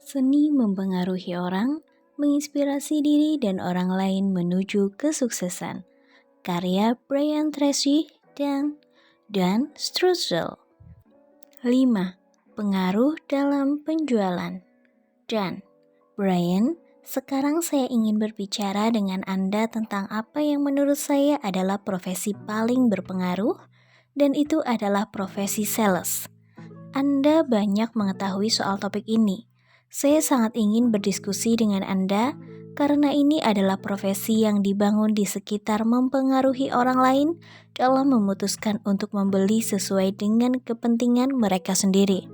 Seni mempengaruhi orang, menginspirasi diri dan orang lain menuju kesuksesan. Karya Brian Tracy dan Struzal. 5. Pengaruh dalam penjualan. Dan Brian, sekarang saya ingin berbicara dengan Anda tentang apa yang menurut saya adalah profesi paling berpengaruh, dan itu adalah profesi sales. Anda banyak mengetahui soal topik ini. Saya sangat ingin berdiskusi dengan Anda karena ini adalah profesi yang dibangun di sekitar mempengaruhi orang lain dalam memutuskan untuk membeli sesuai dengan kepentingan mereka sendiri.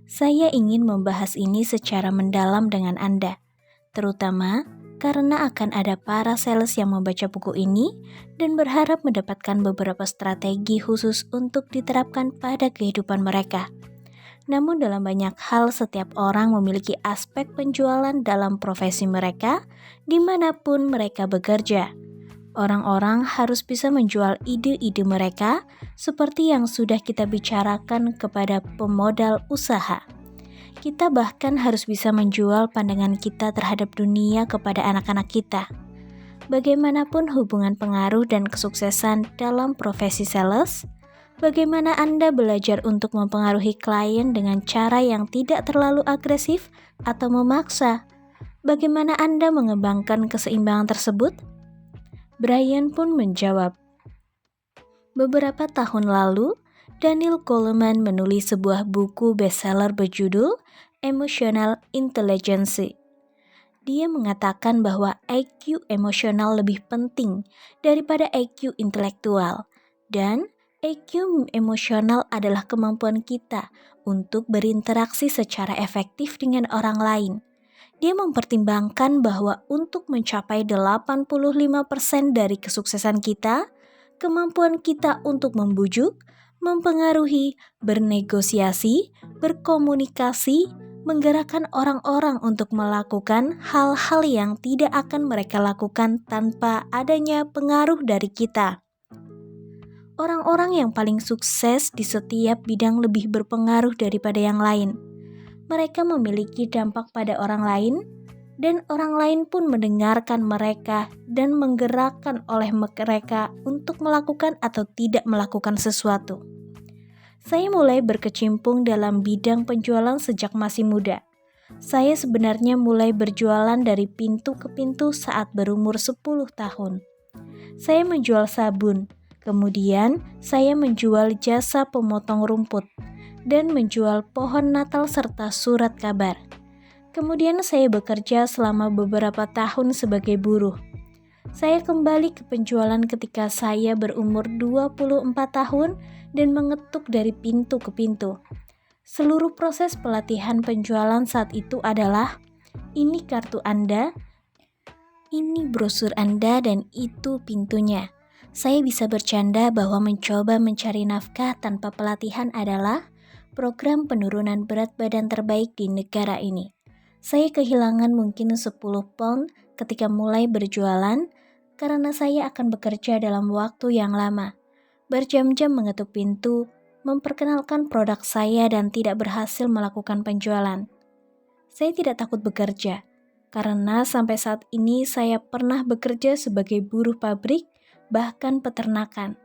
Saya ingin membahas ini secara mendalam dengan Anda, terutama karena akan ada para sales yang membaca buku ini dan berharap mendapatkan beberapa strategi khusus untuk diterapkan pada kehidupan mereka. Namun dalam banyak hal setiap orang memiliki aspek penjualan dalam profesi mereka dimanapun mereka bekerja. Orang-orang harus bisa menjual ide-ide mereka seperti yang sudah kita bicarakan kepada pemodal usaha. Kita bahkan harus bisa menjual pandangan kita terhadap dunia kepada anak-anak kita. Bagaimanapun hubungan pengaruh dan kesuksesan dalam profesi sales, bagaimana Anda belajar untuk mempengaruhi klien dengan cara yang tidak terlalu agresif atau memaksa? Bagaimana Anda mengembangkan keseimbangan tersebut? Brian pun menjawab. Beberapa tahun lalu, Daniel Goleman menulis sebuah buku bestseller berjudul Emotional Intelligence. Dia mengatakan bahwa IQ emosional lebih penting daripada IQ intelektual, dan IQ emosional adalah kemampuan kita untuk berinteraksi secara efektif dengan orang lain. Dia mempertimbangkan bahwa untuk mencapai 85% dari kesuksesan kita, kemampuan kita untuk membujuk, mempengaruhi, bernegosiasi, berkomunikasi, menggerakkan orang-orang untuk melakukan hal-hal yang tidak akan mereka lakukan tanpa adanya pengaruh dari kita. Orang-orang yang paling sukses di setiap bidang lebih berpengaruh daripada yang lain. Mereka memiliki dampak pada orang lain, dan orang lain pun mendengarkan mereka dan menggerakkan oleh mereka untuk melakukan atau tidak melakukan sesuatu. Saya mulai berkecimpung dalam bidang penjualan sejak masih muda. Saya sebenarnya mulai berjualan dari pintu ke pintu saat berumur 10 tahun. Saya menjual sabun. Kemudian, saya menjual jasa pemotong rumput dan menjual pohon Natal serta surat kabar. Kemudian saya bekerja selama beberapa tahun sebagai buruh. Saya kembali ke penjualan ketika saya berumur 24 tahun dan mengetuk dari pintu ke pintu. Seluruh proses pelatihan penjualan saat itu adalah, ini kartu Anda, ini brosur Anda, dan itu pintunya. Saya bisa bercanda bahwa mencoba mencari nafkah tanpa pelatihan adalah program penurunan berat badan terbaik di negara ini. Saya kehilangan mungkin 10 pound ketika mulai berjualan karena saya akan bekerja dalam waktu yang lama. Berjam-jam mengetuk pintu, memperkenalkan produk saya dan tidak berhasil melakukan penjualan. Saya tidak takut bekerja, karena sampai saat ini saya pernah bekerja sebagai buruh pabrik, bahkan peternakan.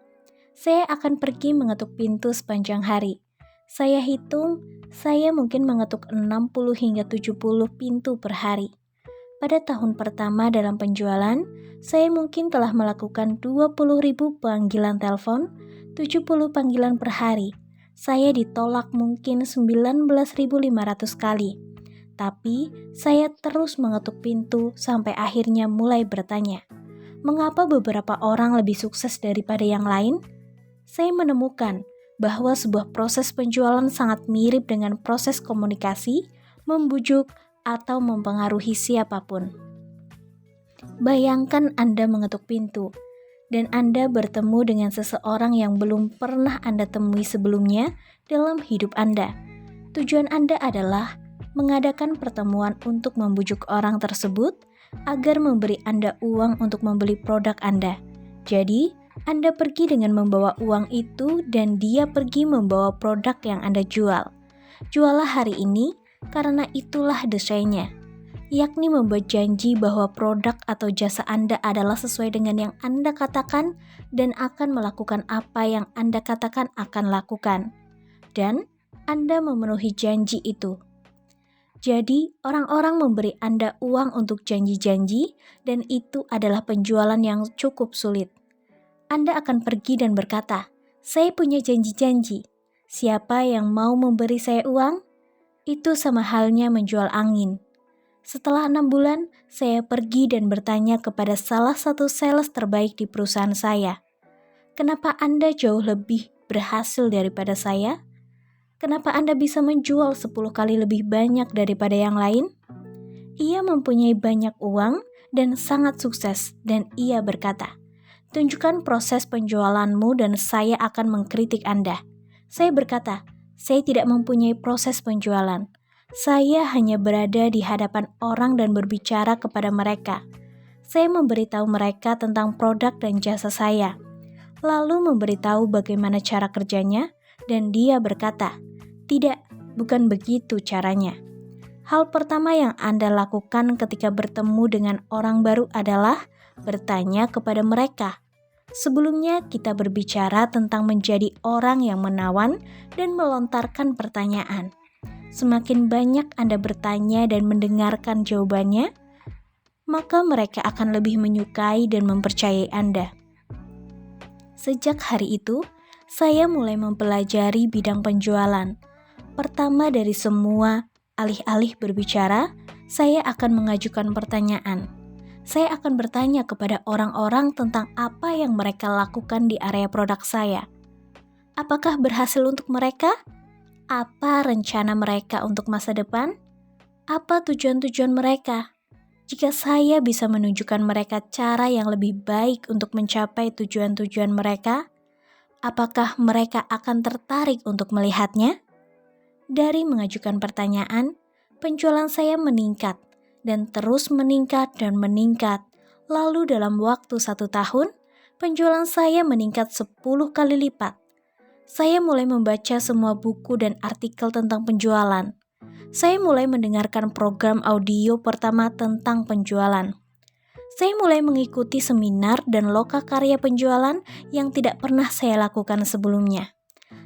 Saya akan pergi mengetuk pintu sepanjang hari. Saya hitung, saya mungkin mengetuk 60 hingga 70 pintu per hari. Pada tahun pertama dalam penjualan, saya mungkin telah melakukan 20.000 panggilan telepon, 70 panggilan per hari. Saya ditolak mungkin 19.500 kali. Tapi, saya terus mengetuk pintu sampai akhirnya mulai bertanya, mengapa beberapa orang lebih sukses daripada yang lain? Saya menemukan bahwa sebuah proses penjualan sangat mirip dengan proses komunikasi, membujuk, atau mempengaruhi siapapun. Bayangkan Anda mengetuk pintu, dan Anda bertemu dengan seseorang yang belum pernah Anda temui sebelumnya dalam hidup Anda. Tujuan Anda adalah mengadakan pertemuan untuk membujuk orang tersebut agar memberi Anda uang untuk membeli produk Anda. Jadi, Anda pergi dengan membawa uang itu dan dia pergi membawa produk yang Anda jual. Juallah hari ini karena itulah desainnya, yakni membuat janji bahwa produk atau jasa Anda adalah sesuai dengan yang Anda katakan dan akan melakukan apa yang Anda katakan akan lakukan. Dan Anda memenuhi janji itu. Jadi, orang-orang memberi Anda uang untuk janji-janji dan itu adalah penjualan yang cukup sulit. Anda akan pergi dan berkata, "Saya punya janji-janji. Siapa yang mau memberi saya uang?" Itu sama halnya menjual angin. Setelah 6 bulan, saya pergi dan bertanya kepada salah satu sales terbaik di perusahaan saya, "Kenapa Anda jauh lebih berhasil daripada saya? Kenapa Anda bisa menjual 10 kali lebih banyak daripada yang lain?" Ia mempunyai banyak uang dan sangat sukses dan ia berkata, "Tunjukkan proses penjualanmu dan saya akan mengkritik Anda." Saya berkata, "Saya tidak mempunyai proses penjualan. Saya hanya berada di hadapan orang dan berbicara kepada mereka. Saya memberitahu mereka tentang produk dan jasa saya, lalu memberitahu bagaimana cara kerjanya, dan dia berkata, 'Tidak, bukan begitu caranya.' Hal pertama yang Anda lakukan ketika bertemu dengan orang baru adalah bertanya kepada mereka. Sebelumnya kita berbicara tentang menjadi orang yang menawan dan melontarkan pertanyaan. Semakin banyak Anda bertanya dan mendengarkan jawabannya, maka mereka akan lebih menyukai dan mempercayai Anda. Sejak hari itu, saya mulai mempelajari bidang penjualan. Pertama dari semua, alih-alih berbicara, saya akan mengajukan pertanyaan. Saya akan bertanya kepada orang-orang tentang apa yang mereka lakukan di area produk saya. Apakah berhasil untuk mereka? Apa rencana mereka untuk masa depan? Apa tujuan-tujuan mereka? Jika saya bisa menunjukkan mereka cara yang lebih baik untuk mencapai tujuan-tujuan mereka, apakah mereka akan tertarik untuk melihatnya? Dari mengajukan pertanyaan, penjualan saya meningkat dan terus meningkat dan meningkat. Lalu dalam waktu 1 tahun, penjualan saya meningkat 10 kali lipat. Saya mulai membaca semua buku dan artikel tentang penjualan. Saya mulai mendengarkan program audio pertama tentang penjualan. Saya mulai mengikuti seminar dan lokakarya penjualan yang tidak pernah saya lakukan sebelumnya.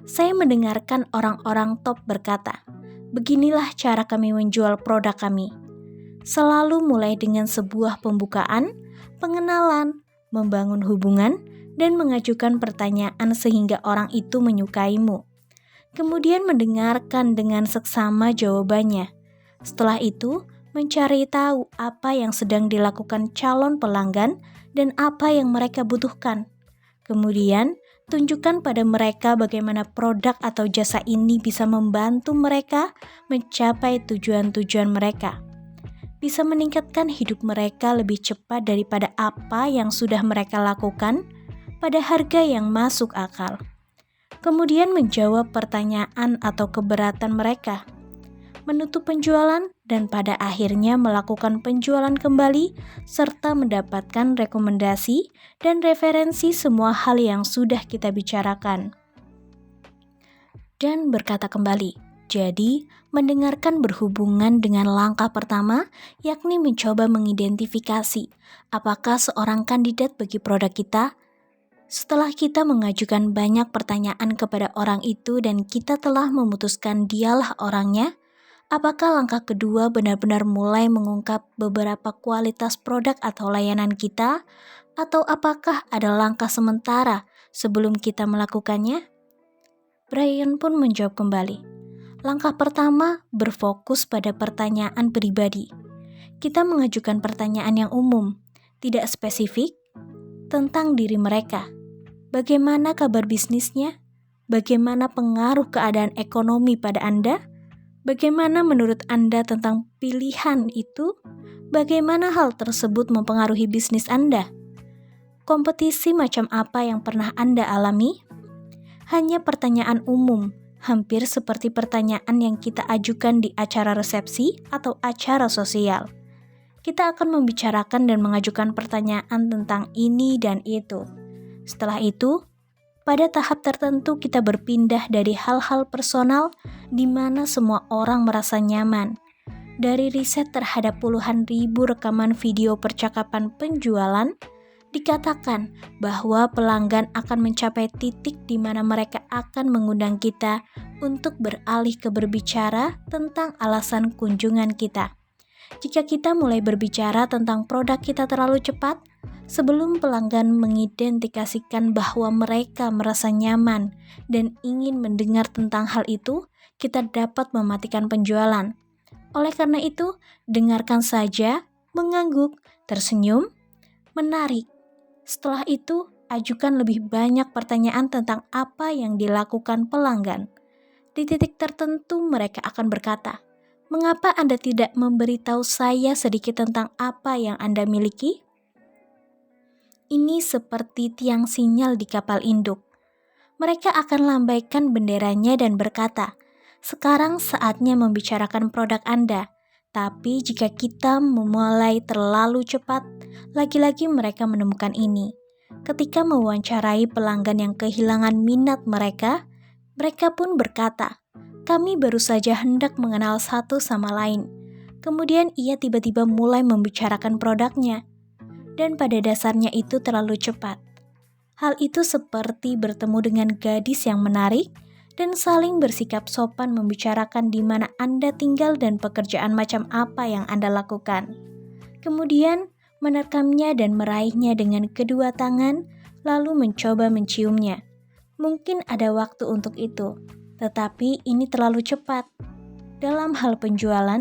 Saya mendengarkan orang-orang top berkata, "Beginilah cara kami menjual produk kami." Selalu mulai dengan sebuah pembukaan, pengenalan, membangun hubungan, dan mengajukan pertanyaan sehingga orang itu menyukaimu. Kemudian mendengarkan dengan seksama jawabannya. Setelah itu, mencari tahu apa yang sedang dilakukan calon pelanggan dan apa yang mereka butuhkan. Kemudian, tunjukkan pada mereka bagaimana produk atau jasa ini bisa membantu mereka mencapai tujuan-tujuan mereka. Bisa meningkatkan hidup mereka lebih cepat daripada apa yang sudah mereka lakukan pada harga yang masuk akal. Kemudian menjawab pertanyaan atau keberatan mereka, menutup penjualan, dan pada akhirnya melakukan penjualan kembali serta mendapatkan rekomendasi dan referensi semua hal yang sudah kita bicarakan. Dan berkata kembali, jadi mendengarkan berhubungan dengan langkah pertama, yakni mencoba mengidentifikasi apakah seorang kandidat bagi produk kita. Setelah kita mengajukan banyak pertanyaan kepada orang itu dan kita telah memutuskan dialah orangnya, apakah langkah kedua benar-benar mulai mengungkap beberapa kualitas produk atau layanan kita, atau apakah ada langkah sementara sebelum kita melakukannya? Brian pun menjawab kembali. Langkah pertama berfokus pada pertanyaan pribadi. Kita mengajukan pertanyaan yang umum, tidak spesifik, tentang diri mereka. Bagaimana kabar bisnisnya? Bagaimana pengaruh keadaan ekonomi pada Anda? Bagaimana menurut Anda tentang pilihan itu? Bagaimana hal tersebut mempengaruhi bisnis Anda? Kompetisi macam apa yang pernah Anda alami? Hanya pertanyaan umum, hampir seperti pertanyaan yang kita ajukan di acara resepsi atau acara sosial. Kita akan membicarakan dan mengajukan pertanyaan tentang ini dan itu. Setelah itu, Pada tahap tertentu kita berpindah dari hal-hal personal di mana semua orang merasa nyaman. Dari riset terhadap puluhan ribu rekaman video percakapan penjualan, dikatakan bahwa pelanggan akan mencapai titik di mana mereka akan mengundang kita untuk beralih ke berbicara tentang alasan kunjungan kita. Jika kita mulai berbicara tentang produk kita terlalu cepat, sebelum pelanggan mengidentifikasikan bahwa mereka merasa nyaman dan ingin mendengar tentang hal itu, kita dapat mematikan penjualan. Oleh karena itu, dengarkan saja, mengangguk, tersenyum, menarik. Setelah itu, ajukan lebih banyak pertanyaan tentang apa yang dilakukan pelanggan. Di titik tertentu mereka akan berkata, "Mengapa Anda tidak memberitahu saya sedikit tentang apa yang Anda miliki?" Ini seperti tiang sinyal di kapal induk. Mereka akan lambaikan benderanya dan berkata, "Sekarang saatnya membicarakan produk Anda." Tapi jika kita memulai terlalu cepat, lagi-lagi mereka menemukan ini. Ketika mewawancarai pelanggan yang kehilangan minat mereka pun berkata, "Kami baru saja hendak mengenal satu sama lain." Kemudian ia tiba-tiba mulai membicarakan produknya. Dan pada dasarnya itu terlalu cepat. Hal itu seperti bertemu dengan gadis yang menarik dan saling bersikap sopan membicarakan di mana Anda tinggal dan pekerjaan macam apa yang Anda lakukan. Kemudian menerekamnya dan meraihnya dengan kedua tangan, lalu mencoba menciumnya. Mungkin ada waktu untuk itu, tetapi ini terlalu cepat. Dalam hal penjualan,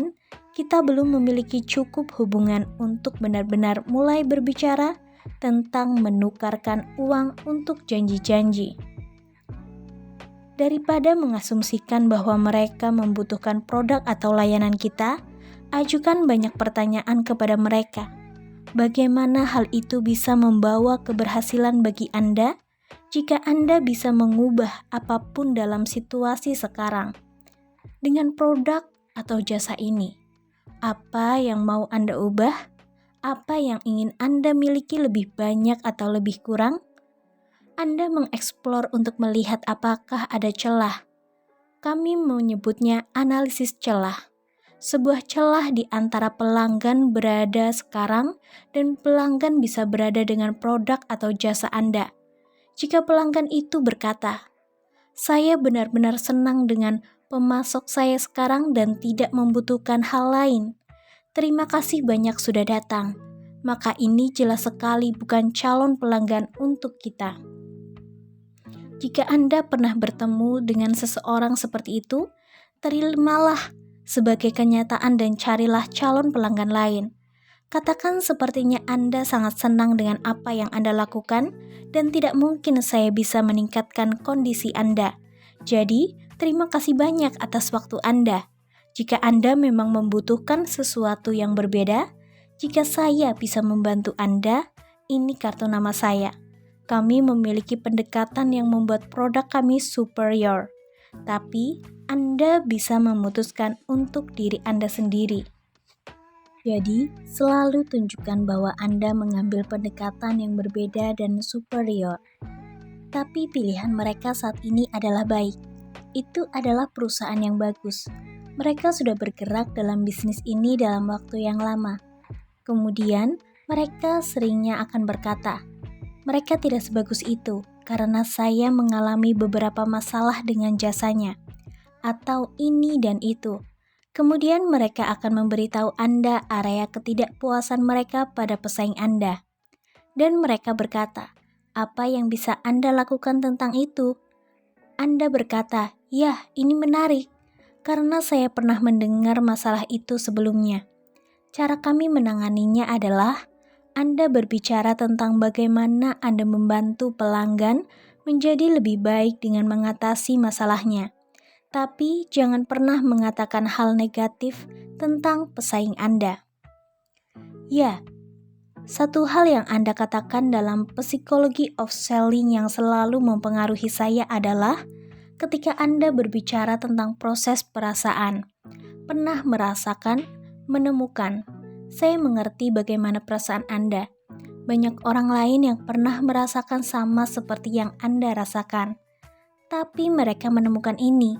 kita belum memiliki cukup hubungan untuk benar-benar mulai berbicara tentang menukarkan uang untuk janji-janji. Daripada mengasumsikan bahwa mereka membutuhkan produk atau layanan kita, ajukan banyak pertanyaan kepada mereka. Bagaimana hal itu bisa membawa keberhasilan bagi Anda jika Anda bisa mengubah apapun dalam situasi sekarang? Dengan produk atau jasa ini, apa yang mau Anda ubah? Apa yang ingin Anda miliki lebih banyak atau lebih kurang? Anda mengeksplor untuk melihat apakah ada celah. Kami menyebutnya analisis celah. Sebuah celah di antara pelanggan berada sekarang dan pelanggan bisa berada dengan produk atau jasa Anda. Jika pelanggan itu berkata, "Saya benar-benar senang dengan pemasok saya sekarang dan tidak membutuhkan hal lain. Terima kasih banyak sudah datang." Maka ini jelas sekali bukan calon pelanggan untuk kita. Jika Anda pernah bertemu dengan seseorang seperti itu, terimalah sebagai kenyataan dan carilah calon pelanggan lain. Katakan sepertinya Anda sangat senang dengan apa yang Anda lakukan dan tidak mungkin saya bisa meningkatkan kondisi Anda. Jadi, terima kasih banyak atas waktu Anda. Jika Anda memang membutuhkan sesuatu yang berbeda, jika saya bisa membantu Anda, ini kartu nama saya. Kami memiliki pendekatan yang membuat produk kami superior. Tapi, Anda bisa memutuskan untuk diri Anda sendiri. Jadi, selalu tunjukkan bahwa Anda mengambil pendekatan yang berbeda dan superior. Tapi pilihan mereka saat ini adalah baik. Itu adalah perusahaan yang bagus. Mereka sudah bergerak dalam bisnis ini dalam waktu yang lama. Kemudian, mereka seringnya akan berkata, "Mereka tidak sebagus itu karena saya mengalami beberapa masalah dengan jasanya." Atau ini dan itu. Kemudian mereka akan memberitahu Anda area ketidakpuasan mereka pada pesaing Anda. Dan mereka berkata, "Apa yang bisa Anda lakukan tentang itu?" Anda berkata, "Ya, ini menarik, karena saya pernah mendengar masalah itu sebelumnya." Cara kami menanganinya adalah Anda berbicara tentang bagaimana Anda membantu pelanggan menjadi lebih baik dengan mengatasi masalahnya. Tapi jangan pernah mengatakan hal negatif tentang pesaing Anda. Ya, satu hal yang Anda katakan dalam Psychology of Selling yang selalu mempengaruhi saya adalah ketika Anda berbicara tentang proses perasaan. Pernah merasakan, menemukan. Saya mengerti bagaimana perasaan Anda. Banyak orang lain yang pernah merasakan sama seperti yang Anda rasakan, tapi mereka menemukan ini.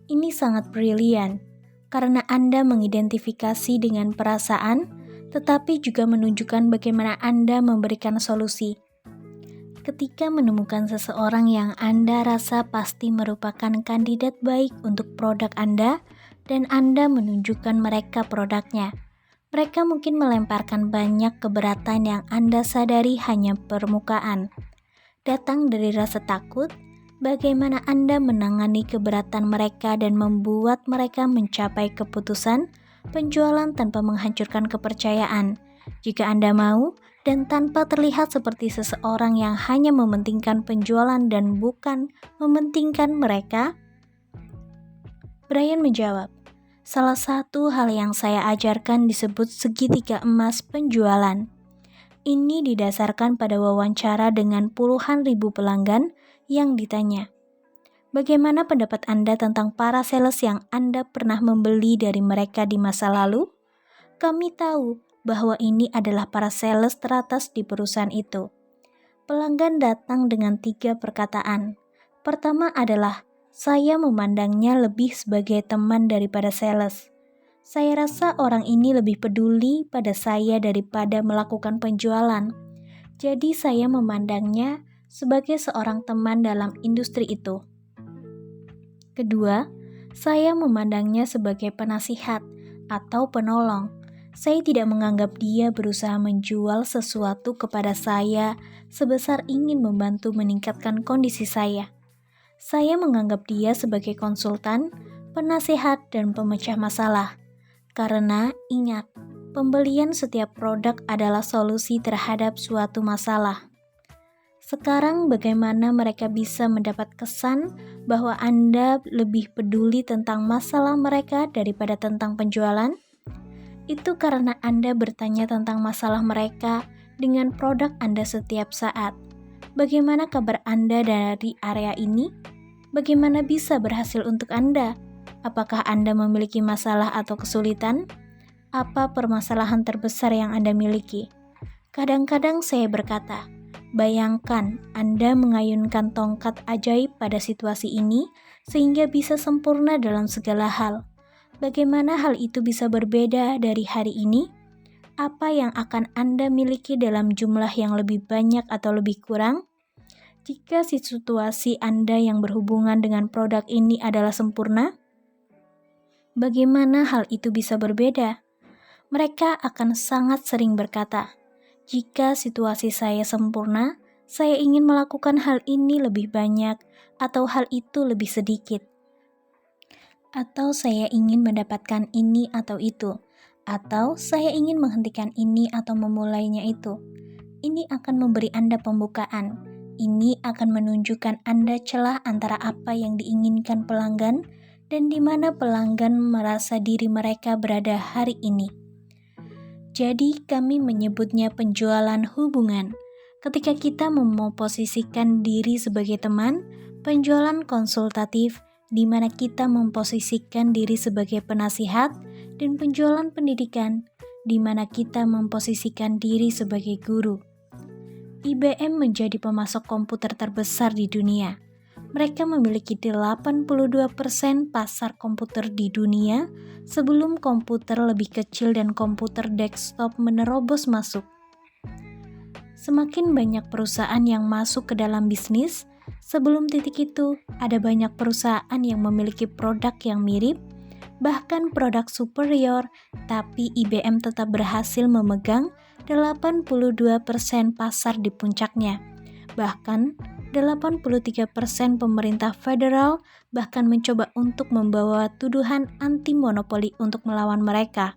Ini sangat brilian, karena Anda mengidentifikasi dengan perasaan, tetapi juga menunjukkan bagaimana Anda memberikan solusi. Ketika menemukan seseorang yang Anda rasa pasti merupakan kandidat baik untuk produk Anda, dan Anda menunjukkan mereka produknya, mereka mungkin melemparkan banyak keberatan yang Anda sadari hanya permukaan. Datang dari rasa takut, bagaimana Anda menangani keberatan mereka dan membuat mereka mencapai keputusan penjualan tanpa menghancurkan kepercayaan. Jika Anda mau, dan tanpa terlihat seperti seseorang yang hanya mementingkan penjualan dan bukan mementingkan mereka. Brian menjawab, salah satu hal yang saya ajarkan disebut segitiga emas penjualan. Ini didasarkan pada wawancara dengan puluhan ribu pelanggan yang ditanya. Bagaimana pendapat Anda tentang para sales yang Anda pernah membeli dari mereka di masa lalu? Kami tahu bahwa ini adalah para sales teratas di perusahaan itu. Pelanggan datang dengan 3 perkataan. Pertama adalah, saya memandangnya lebih sebagai teman daripada sales. Saya rasa orang ini lebih peduli pada saya daripada melakukan penjualan. Jadi saya memandangnya sebagai seorang teman dalam industri itu. Kedua, saya memandangnya sebagai penasihat atau penolong. Saya tidak menganggap dia berusaha menjual sesuatu kepada saya sebesar ingin membantu meningkatkan kondisi saya. Saya menganggap dia sebagai konsultan, penasihat, dan pemecah masalah. Karena ingat, pembelian setiap produk adalah solusi terhadap suatu masalah. Sekarang bagaimana mereka bisa mendapat kesan bahwa Anda lebih peduli tentang masalah mereka daripada tentang penjualan? Itu karena Anda bertanya tentang masalah mereka dengan produk Anda setiap saat. Bagaimana kabar Anda dari area ini? Bagaimana bisa berhasil untuk Anda? Apakah Anda memiliki masalah atau kesulitan? Apa permasalahan terbesar yang Anda miliki? Kadang-kadang saya berkata, bayangkan Anda mengayunkan tongkat ajaib pada situasi ini sehingga bisa sempurna dalam segala hal. Bagaimana hal itu bisa berbeda dari hari ini? Apa yang akan Anda miliki dalam jumlah yang lebih banyak atau lebih kurang? Jika situasi Anda yang berhubungan dengan produk ini adalah sempurna, bagaimana hal itu bisa berbeda? Mereka akan sangat sering berkata, jika situasi saya sempurna, saya ingin melakukan hal ini lebih banyak atau hal itu lebih sedikit. Atau saya ingin mendapatkan ini atau itu. Atau saya ingin menghentikan ini atau memulainya itu. Ini akan memberi Anda pembukaan. Ini akan menunjukkan Anda celah antara apa yang diinginkan pelanggan dan di mana pelanggan merasa diri mereka berada hari ini. Jadi kami menyebutnya penjualan hubungan. Ketika kita memposisikan diri sebagai teman, penjualan konsultatif di mana kita memposisikan diri sebagai penasihat, dan penjualan pendidikan di mana kita memposisikan diri sebagai guru. IBM menjadi pemasok komputer terbesar di dunia. Mereka memiliki 82% pasar komputer di dunia sebelum komputer lebih kecil dan komputer desktop menerobos masuk. Semakin banyak perusahaan yang masuk ke dalam bisnis, sebelum titik itu ada banyak perusahaan yang memiliki produk yang mirip, bahkan produk superior, tapi IBM tetap berhasil memegang 82% pasar di puncaknya. Bahkan 83% pemerintah federal bahkan mencoba untuk membawa tuduhan anti-monopoli untuk melawan mereka.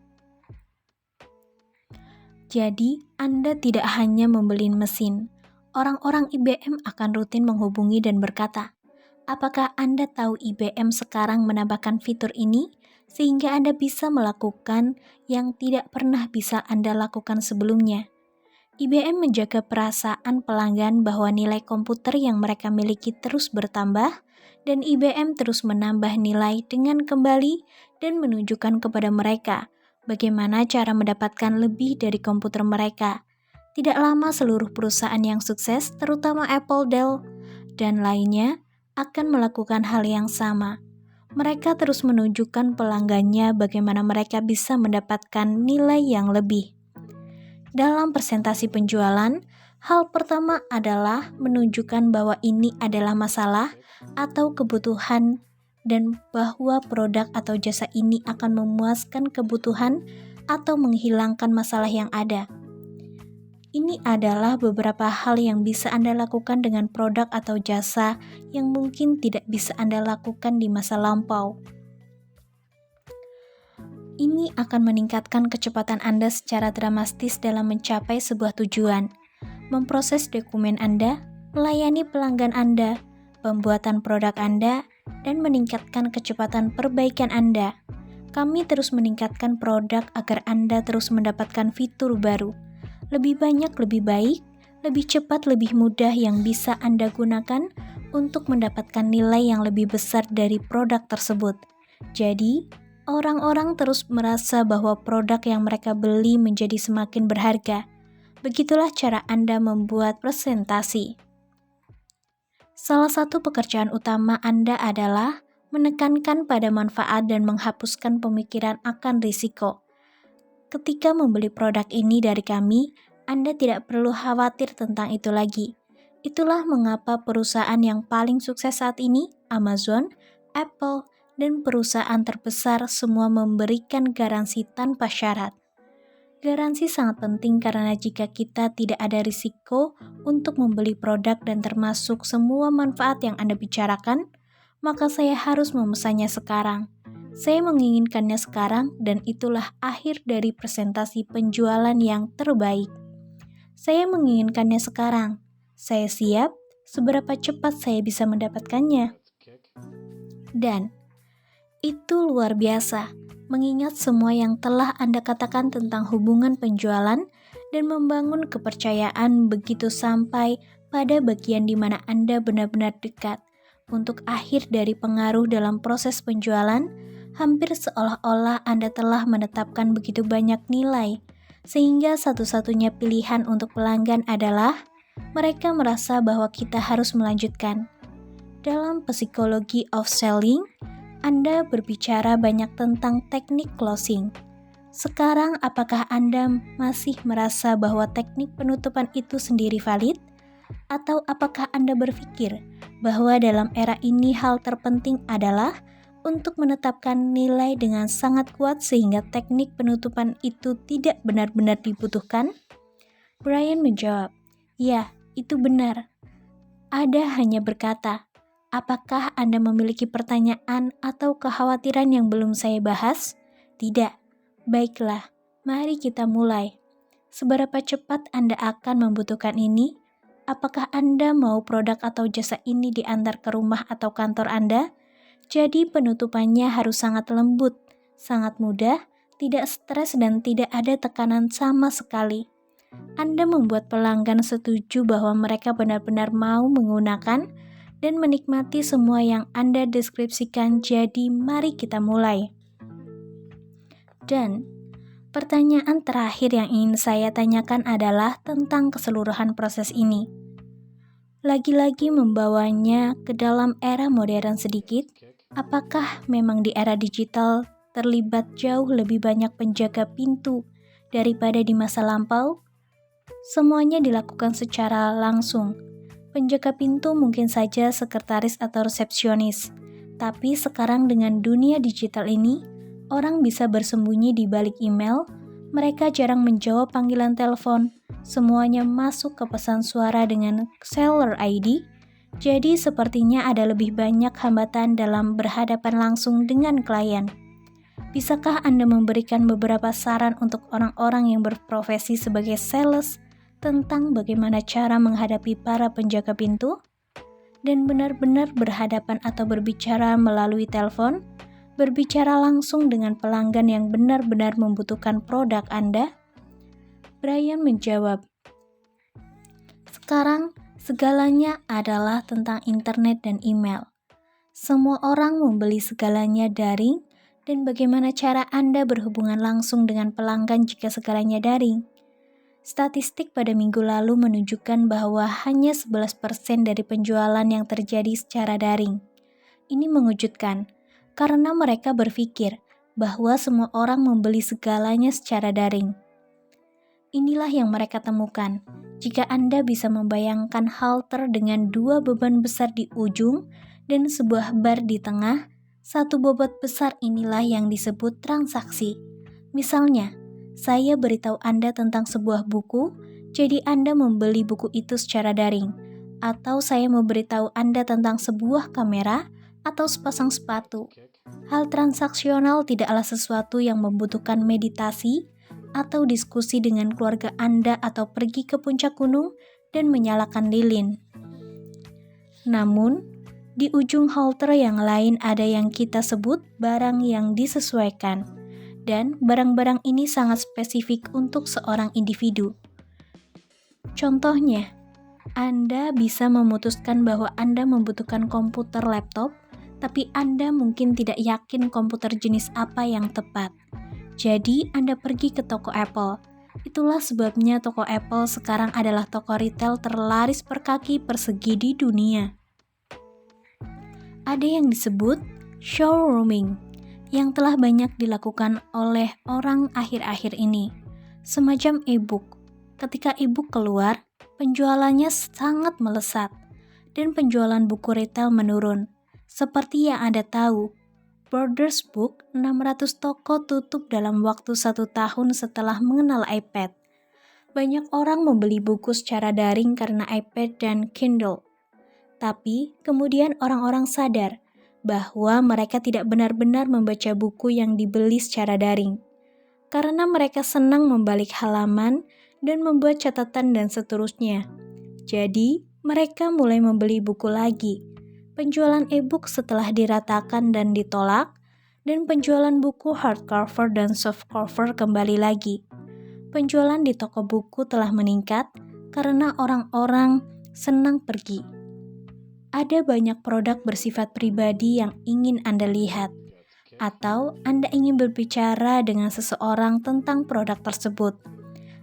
Jadi, Anda tidak hanya membeli mesin. Orang-orang IBM akan rutin menghubungi dan berkata, apakah Anda tahu IBM sekarang menambahkan fitur ini sehingga Anda bisa melakukan yang tidak pernah bisa Anda lakukan sebelumnya? IBM menjaga perasaan pelanggan bahwa nilai komputer yang mereka miliki terus bertambah, dan IBM terus menambah nilai dengan kembali dan menunjukkan kepada mereka bagaimana cara mendapatkan lebih dari komputer mereka. Tidak lama seluruh perusahaan yang sukses, terutama Apple, Dell, dan lainnya, akan melakukan hal yang sama. Mereka terus menunjukkan pelanggannya bagaimana mereka bisa mendapatkan nilai yang lebih. Dalam presentasi penjualan, hal pertama adalah menunjukkan bahwa ini adalah masalah atau kebutuhan dan bahwa produk atau jasa ini akan memuaskan kebutuhan atau menghilangkan masalah yang ada. Ini adalah beberapa hal yang bisa Anda lakukan dengan produk atau jasa yang mungkin tidak bisa Anda lakukan di masa lampau. Ini akan meningkatkan kecepatan Anda secara dramatis dalam mencapai sebuah tujuan, memproses dokumen Anda, melayani pelanggan Anda, pembuatan produk Anda, dan meningkatkan kecepatan perbaikan Anda. Kami terus meningkatkan produk agar Anda terus mendapatkan fitur baru, lebih banyak, lebih baik, lebih cepat, lebih mudah yang bisa Anda gunakan untuk mendapatkan nilai yang lebih besar dari produk tersebut. Jadi, orang-orang terus merasa bahwa produk yang mereka beli menjadi semakin berharga. Begitulah cara Anda membuat presentasi. Salah satu pekerjaan utama Anda adalah menekankan pada manfaat dan menghapuskan pemikiran akan risiko. Ketika membeli produk ini dari kami, Anda tidak perlu khawatir tentang itu lagi. Itulah mengapa perusahaan yang paling sukses saat ini, Amazon, Apple, dan perusahaan terbesar semua memberikan garansi tanpa syarat. Garansi sangat penting karena jika kita tidak ada risiko untuk membeli produk dan termasuk semua manfaat yang Anda bicarakan, maka saya harus memesannya sekarang. Saya menginginkannya sekarang dan itulah akhir dari presentasi penjualan yang terbaik. Saya menginginkannya sekarang. Saya siap seberapa cepat saya bisa mendapatkannya. Dan itu luar biasa, mengingat semua yang telah Anda katakan tentang hubungan penjualan dan membangun kepercayaan begitu sampai pada bagian di mana Anda benar-benar dekat. Untuk akhir dari pengaruh dalam proses penjualan, hampir seolah-olah Anda telah menetapkan begitu banyak nilai, sehingga satu-satunya pilihan untuk pelanggan adalah mereka merasa bahwa kita harus melanjutkan. Dalam psikologi of selling, Anda berbicara banyak tentang teknik closing. Sekarang, apakah Anda masih merasa bahwa teknik penutupan itu sendiri valid? Atau apakah Anda berpikir bahwa dalam era ini hal terpenting adalah untuk menetapkan nilai dengan sangat kuat sehingga teknik penutupan itu tidak benar-benar dibutuhkan? Brian menjawab, "Ya, itu benar." Ada hanya berkata, "Apakah Anda memiliki pertanyaan atau kekhawatiran yang belum saya bahas?" Tidak. Baiklah, mari kita mulai. Seberapa cepat Anda akan membutuhkan ini? Apakah Anda mau produk atau jasa ini diantar ke rumah atau kantor Anda? Jadi penutupannya harus sangat lembut, sangat mudah, tidak stres dan tidak ada tekanan sama sekali. Anda membuat pelanggan setuju bahwa mereka benar-benar mau menggunakan dan menikmati semua yang Anda deskripsikan, jadi mari kita mulai. Dan pertanyaan terakhir yang ingin saya tanyakan adalah tentang keseluruhan proses ini. Lagi-lagi membawanya ke dalam era modern sedikit, apakah memang di era digital terlibat jauh lebih banyak penjaga pintu daripada di masa lampau? Semuanya dilakukan secara langsung. Penjaga pintu mungkin saja sekretaris atau resepsionis, tapi sekarang dengan dunia digital ini, orang bisa bersembunyi di balik email, mereka jarang menjawab panggilan telepon, semuanya masuk ke pesan suara dengan caller ID, jadi sepertinya ada lebih banyak hambatan dalam berhadapan langsung dengan klien. Bisakah Anda memberikan beberapa saran untuk orang-orang yang berprofesi sebagai sales tentang bagaimana cara menghadapi para penjaga pintu? Dan benar-benar berhadapan atau berbicara melalui telepon? Berbicara langsung dengan pelanggan yang benar-benar membutuhkan produk Anda? Brian menjawab, "Sekarang segalanya adalah tentang internet dan email. Semua orang membeli segalanya daring dan bagaimana cara Anda berhubungan langsung dengan pelanggan jika segalanya daring? Statistik pada minggu lalu menunjukkan bahwa hanya 11% dari penjualan yang terjadi secara daring. Ini mengejutkan, karena mereka berpikir bahwa semua orang membeli segalanya secara daring. Inilah yang mereka temukan. Jika Anda bisa membayangkan halter dengan 2 beban besar di ujung dan sebuah bar di tengah, satu bobot besar inilah yang disebut transaksi. Misalnya, saya beritahu Anda tentang sebuah buku, jadi Anda membeli buku itu secara daring. Atau saya memberitahu Anda tentang sebuah kamera atau sepasang sepatu. Hal transaksional tidaklah sesuatu yang membutuhkan meditasi atau diskusi dengan keluarga Anda atau pergi ke puncak gunung dan menyalakan lilin. Namun, di ujung halter yang lain ada yang kita sebut barang yang disesuaikan, dan barang-barang ini sangat spesifik untuk seorang individu. Contohnya, Anda bisa memutuskan bahwa Anda membutuhkan komputer laptop, tapi Anda mungkin tidak yakin komputer jenis apa yang tepat. Jadi, Anda pergi ke toko Apple. Itulah sebabnya toko Apple sekarang adalah toko retail terlaris per kaki persegi di dunia. Ada yang disebut showrooming, yang telah banyak dilakukan oleh orang akhir-akhir ini. Semacam e-book. Ketika e-book keluar, penjualannya sangat melesat, dan penjualan buku retail menurun. Seperti yang Anda tahu, Borders Book 600 toko tutup dalam waktu 1 tahun setelah mengenal iPad. Banyak orang membeli buku secara daring karena iPad dan Kindle. Tapi kemudian orang-orang sadar bahwa mereka tidak benar-benar membaca buku yang dibeli secara daring. Karena mereka senang membalik halaman dan membuat catatan dan seterusnya. Jadi, mereka mulai membeli buku lagi. Penjualan e-book setelah diratakan dan ditolak, dan penjualan buku hardcover dan softcover kembali lagi. Penjualan di toko buku telah meningkat karena orang-orang senang pergi. Ada banyak produk bersifat pribadi yang ingin Anda lihat, atau Anda ingin berbicara dengan seseorang tentang produk tersebut.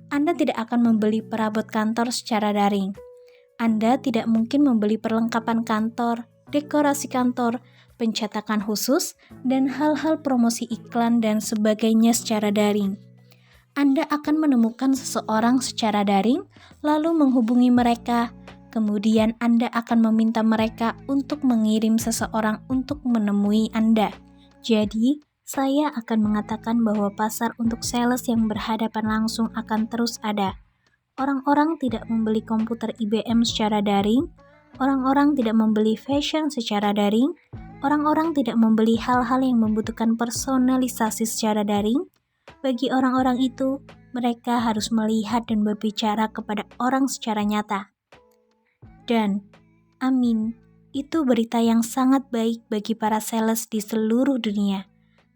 Anda tidak akan membeli perabot kantor secara daring. Anda tidak mungkin membeli perlengkapan kantor, dekorasi kantor, pencetakan khusus, dan hal-hal promosi iklan dan sebagainya secara daring. Anda akan menemukan seseorang secara daring, lalu menghubungi mereka. Kemudian Anda akan meminta mereka untuk mengirim seseorang untuk menemui Anda. Jadi, saya akan mengatakan bahwa pasar untuk sales yang berhadapan langsung akan terus ada. Orang-orang tidak membeli komputer IBM secara daring, orang-orang tidak membeli fashion secara daring, orang-orang tidak membeli hal-hal yang membutuhkan personalisasi secara daring. Bagi orang-orang itu, mereka harus melihat dan berbicara kepada orang secara nyata. Dan, amin, itu berita yang sangat baik bagi para sales di seluruh dunia.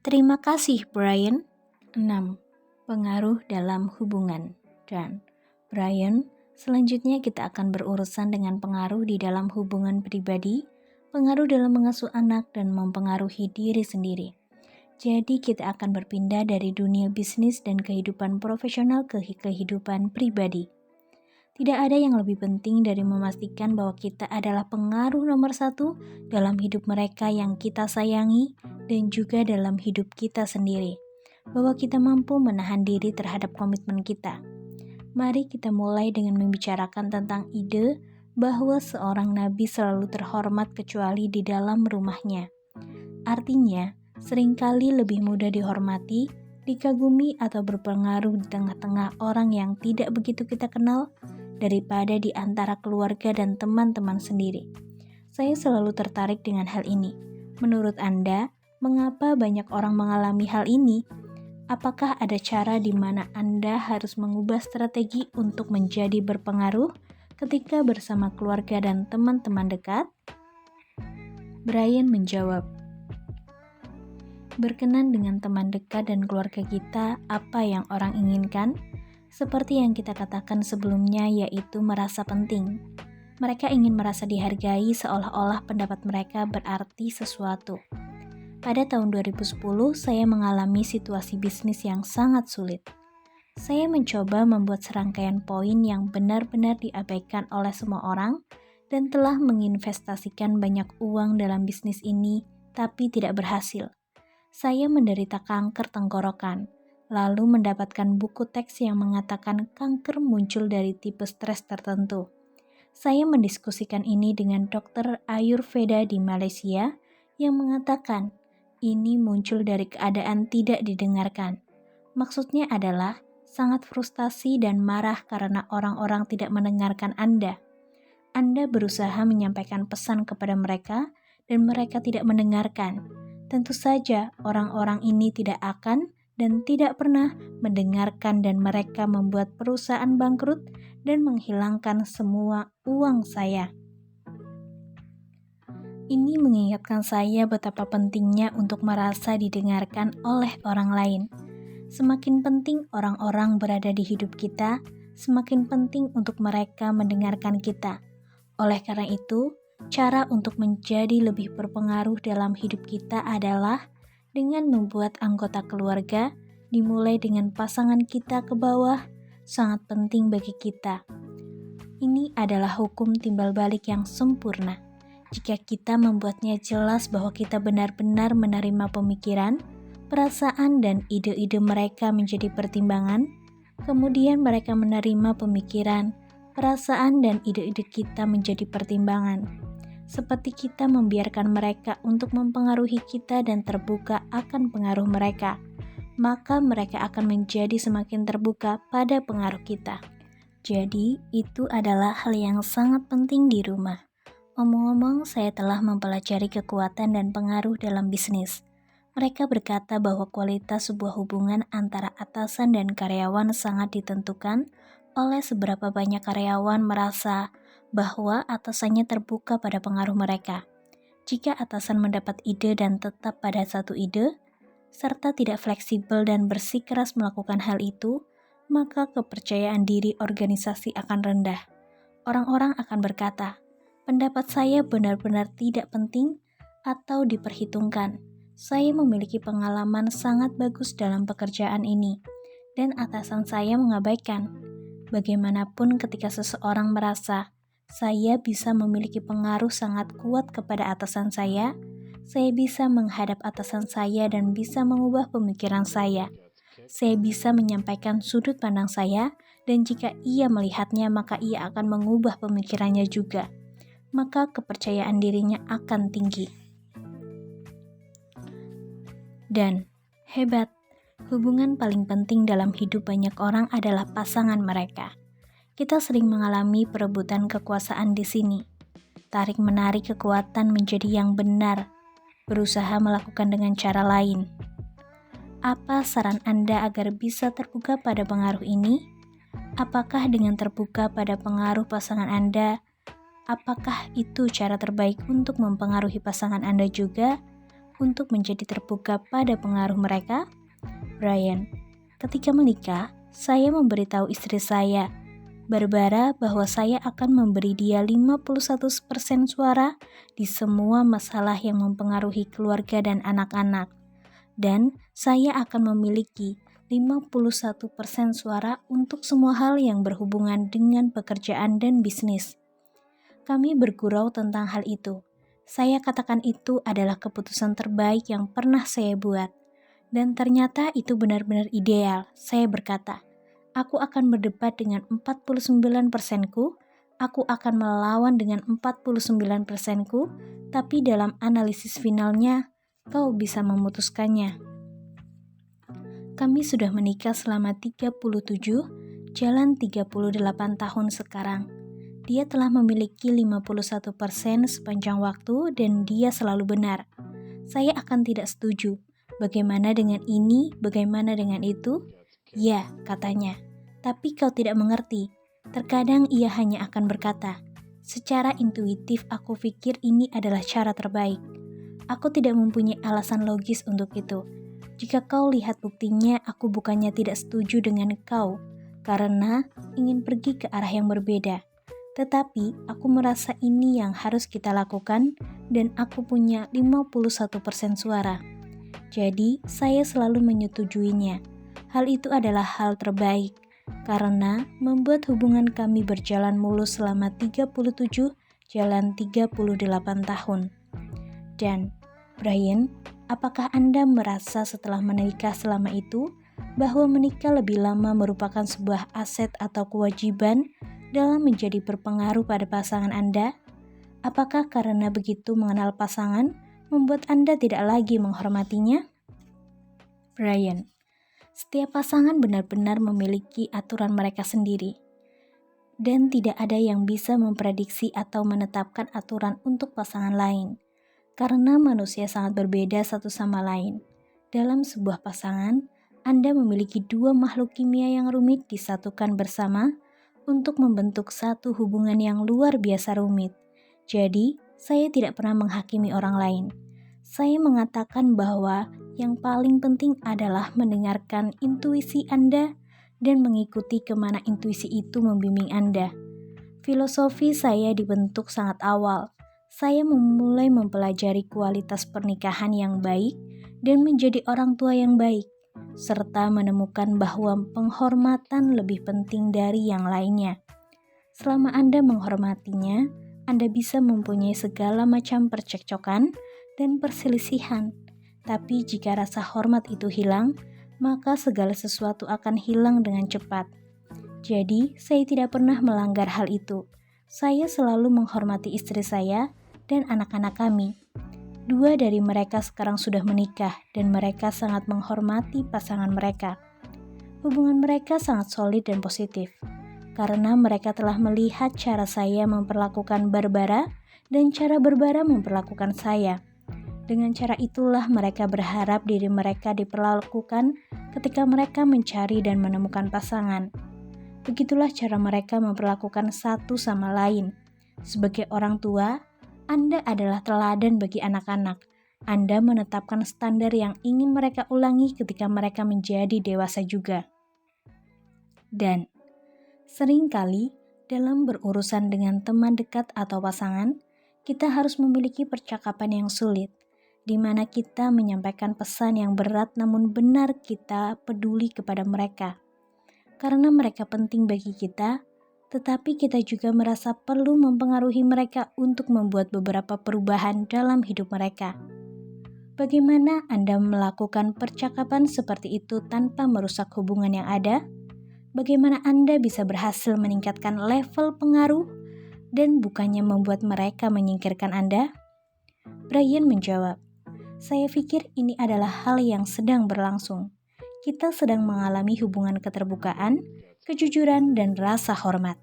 Terima kasih, Brian. 6. Pengaruh dalam hubungan. Dan, Brian, selanjutnya kita akan berurusan dengan pengaruh di dalam hubungan pribadi, pengaruh dalam mengasuh anak, dan mempengaruhi diri sendiri. Jadi kita akan berpindah dari dunia bisnis dan kehidupan profesional ke kehidupan pribadi. Tidak ada yang lebih penting dari memastikan bahwa kita adalah pengaruh nomor 1 dalam hidup mereka yang kita sayangi dan juga dalam hidup kita sendiri. Bahwa kita mampu menahan diri terhadap komitmen kita. Mari kita mulai dengan membicarakan tentang ide bahwa seorang nabi selalu terhormat kecuali di dalam rumahnya. Artinya, seringkali lebih mudah dihormati, dikagumi atau berpengaruh di tengah-tengah orang yang tidak begitu kita kenal daripada di antara keluarga dan teman-teman sendiri. Saya selalu tertarik dengan hal ini. Menurut Anda, mengapa banyak orang mengalami hal ini? Apakah ada cara di mana Anda harus mengubah strategi untuk menjadi berpengaruh ketika bersama keluarga dan teman-teman dekat? Brian menjawab, berkenan dengan teman dekat dan keluarga kita apa yang orang inginkan, seperti yang kita katakan sebelumnya, yaitu merasa penting. Mereka ingin merasa dihargai seolah-olah pendapat mereka berarti sesuatu. Pada tahun 2010, saya mengalami situasi bisnis yang sangat sulit. Saya mencoba membuat serangkaian poin yang benar-benar diabaikan oleh semua orang dan telah menginvestasikan banyak uang dalam bisnis ini, tapi tidak berhasil. Saya menderita kanker tenggorokan, lalu mendapatkan buku teks yang mengatakan kanker muncul dari tipe stres tertentu. Saya mendiskusikan ini dengan dokter Ayurveda di Malaysia yang mengatakan ini muncul dari keadaan tidak didengarkan. Maksudnya adalah sangat frustasi dan marah karena orang-orang tidak mendengarkan Anda. Anda berusaha menyampaikan pesan kepada mereka dan mereka tidak mendengarkan. Tentu saja orang-orang ini tidak akan dan tidak pernah mendengarkan dan mereka membuat perusahaan bangkrut dan menghilangkan semua uang saya. Ini mengingatkan saya betapa pentingnya untuk merasa didengarkan oleh orang lain. Semakin penting orang-orang berada di hidup kita, semakin penting untuk mereka mendengarkan kita. Oleh karena itu, cara untuk menjadi lebih berpengaruh dalam hidup kita adalah dengan membuat anggota keluarga, dimulai dengan pasangan kita ke bawah, sangat penting bagi kita. Ini adalah hukum timbal balik yang sempurna. Jika kita membuatnya jelas bahwa kita benar-benar menerima pemikiran, perasaan dan ide-ide mereka menjadi pertimbangan, kemudian mereka menerima pemikiran, perasaan dan ide-ide kita menjadi pertimbangan. Seperti kita membiarkan mereka untuk mempengaruhi kita dan terbuka akan pengaruh mereka, maka mereka akan menjadi semakin terbuka pada pengaruh kita. Jadi, itu adalah hal yang sangat penting di rumah. Omong-omong, saya telah mempelajari kekuatan dan pengaruh dalam bisnis. Mereka berkata bahwa kualitas sebuah hubungan antara atasan dan karyawan sangat ditentukan oleh seberapa banyak karyawan merasa bahwa atasannya terbuka pada pengaruh mereka. Jika atasan mendapat ide dan tetap pada satu ide, serta tidak fleksibel dan bersikeras melakukan hal itu, maka kepercayaan diri organisasi akan rendah. Orang-orang akan berkata, pendapat saya benar-benar tidak penting atau diperhitungkan. Saya memiliki pengalaman sangat bagus dalam pekerjaan ini, dan atasan saya mengabaikan. Bagaimanapun ketika seseorang merasa, saya bisa memiliki pengaruh sangat kuat kepada atasan saya bisa menghadap atasan saya dan bisa mengubah pemikiran saya. Saya bisa menyampaikan sudut pandang saya, dan jika ia melihatnya maka ia akan mengubah pemikirannya juga. Maka kepercayaan dirinya akan tinggi. Dan hebat, hubungan paling penting dalam hidup banyak orang adalah pasangan mereka. Kita sering mengalami perebutan kekuasaan di sini. Tarik-menarik kekuatan menjadi yang benar, berusaha melakukan dengan cara lain. Apa saran Anda agar bisa terbuka pada pengaruh ini? Apakah dengan terbuka pada pengaruh pasangan Anda, apakah itu cara terbaik untuk mempengaruhi pasangan Anda juga, untuk menjadi terbuka pada pengaruh mereka? Brian, ketika menikah, saya memberitahu istri saya, Barbara, bahwa saya akan memberi dia 51% suara di semua masalah yang mempengaruhi keluarga dan anak-anak. Dan saya akan memiliki 51% suara untuk semua hal yang berhubungan dengan pekerjaan dan bisnis. Kami bergurau tentang hal itu. Saya katakan itu adalah keputusan terbaik yang pernah saya buat. Dan ternyata itu benar-benar ideal. Saya berkata, aku akan berdebat dengan 49%-ku, aku akan melawan dengan 49%-ku, tapi dalam analisis finalnya, kau bisa memutuskannya. Kami sudah menikah selama 37, jalan 38 tahun sekarang. Dia telah memiliki 51% sepanjang waktu dan dia selalu benar. Saya akan tidak setuju. Bagaimana dengan ini, bagaimana dengan itu? Ya, katanya. Tapi kau tidak mengerti. Terkadang ia hanya akan berkata, secara intuitif aku pikir ini adalah cara terbaik. Aku tidak mempunyai alasan logis untuk itu. Jika kau lihat buktinya, aku bukannya tidak setuju dengan kau, karena ingin pergi ke arah yang berbeda. Tetapi aku merasa ini yang harus kita lakukan dan aku punya 51% suara. Jadi saya selalu menyetujuinya. Hal itu adalah hal terbaik karena membuat hubungan kami berjalan mulus selama 37 jalan 38 tahun. Dan, Brian, apakah Anda merasa setelah menikah selama itu bahwa menikah lebih lama merupakan sebuah aset atau kewajiban dalam menjadi berpengaruh pada pasangan Anda? Apakah karena begitu mengenal pasangan membuat Anda tidak lagi menghormatinya? Brian, setiap pasangan benar-benar memiliki aturan mereka sendiri, dan tidak ada yang bisa memprediksi atau menetapkan aturan untuk pasangan lain, karena manusia sangat berbeda satu sama lain. Dalam sebuah pasangan, Anda memiliki dua makhluk kimia yang rumit disatukan bersama untuk membentuk satu hubungan yang luar biasa rumit. Jadi, saya tidak pernah menghakimi orang lain. Saya mengatakan bahwa yang paling penting adalah mendengarkan intuisi Anda dan mengikuti kemana intuisi itu membimbing Anda. Filosofi saya dibentuk sangat awal. Saya memulai mempelajari kualitas pernikahan yang baik dan menjadi orang tua yang baik, serta menemukan bahwa penghormatan lebih penting dari yang lainnya. Selama Anda menghormatinya, Anda bisa mempunyai segala macam percekcokan dan perselisihan. Tapi jika rasa hormat itu hilang, maka segala sesuatu akan hilang dengan cepat. Jadi, saya tidak pernah melanggar hal itu. Saya selalu menghormati istri saya dan anak-anak kami. Dua dari mereka sekarang sudah menikah dan mereka sangat menghormati pasangan mereka. Hubungan mereka sangat solid dan positif, karena mereka telah melihat cara saya memperlakukan Barbara dan cara Barbara memperlakukan saya. Dengan cara itulah mereka berharap diri mereka diperlakukan ketika mereka mencari dan menemukan pasangan. Begitulah cara mereka memperlakukan satu sama lain. Sebagai orang tua, Anda adalah teladan bagi anak-anak. Anda menetapkan standar yang ingin mereka ulangi ketika mereka menjadi dewasa juga. Dan seringkali dalam berurusan dengan teman dekat atau pasangan, kita harus memiliki percakapan yang sulit, di mana kita menyampaikan pesan yang berat namun benar kita peduli kepada mereka. Karena mereka penting bagi kita, tetapi kita juga merasa perlu mempengaruhi mereka untuk membuat beberapa perubahan dalam hidup mereka. Bagaimana Anda melakukan percakapan seperti itu tanpa merusak hubungan yang ada? Bagaimana Anda bisa berhasil meningkatkan level pengaruh dan bukannya membuat mereka menyingkirkan Anda? Brian menjawab, "Saya pikir ini adalah hal yang sedang berlangsung. Kita sedang mengalami hubungan keterbukaan, kejujuran, dan rasa hormat.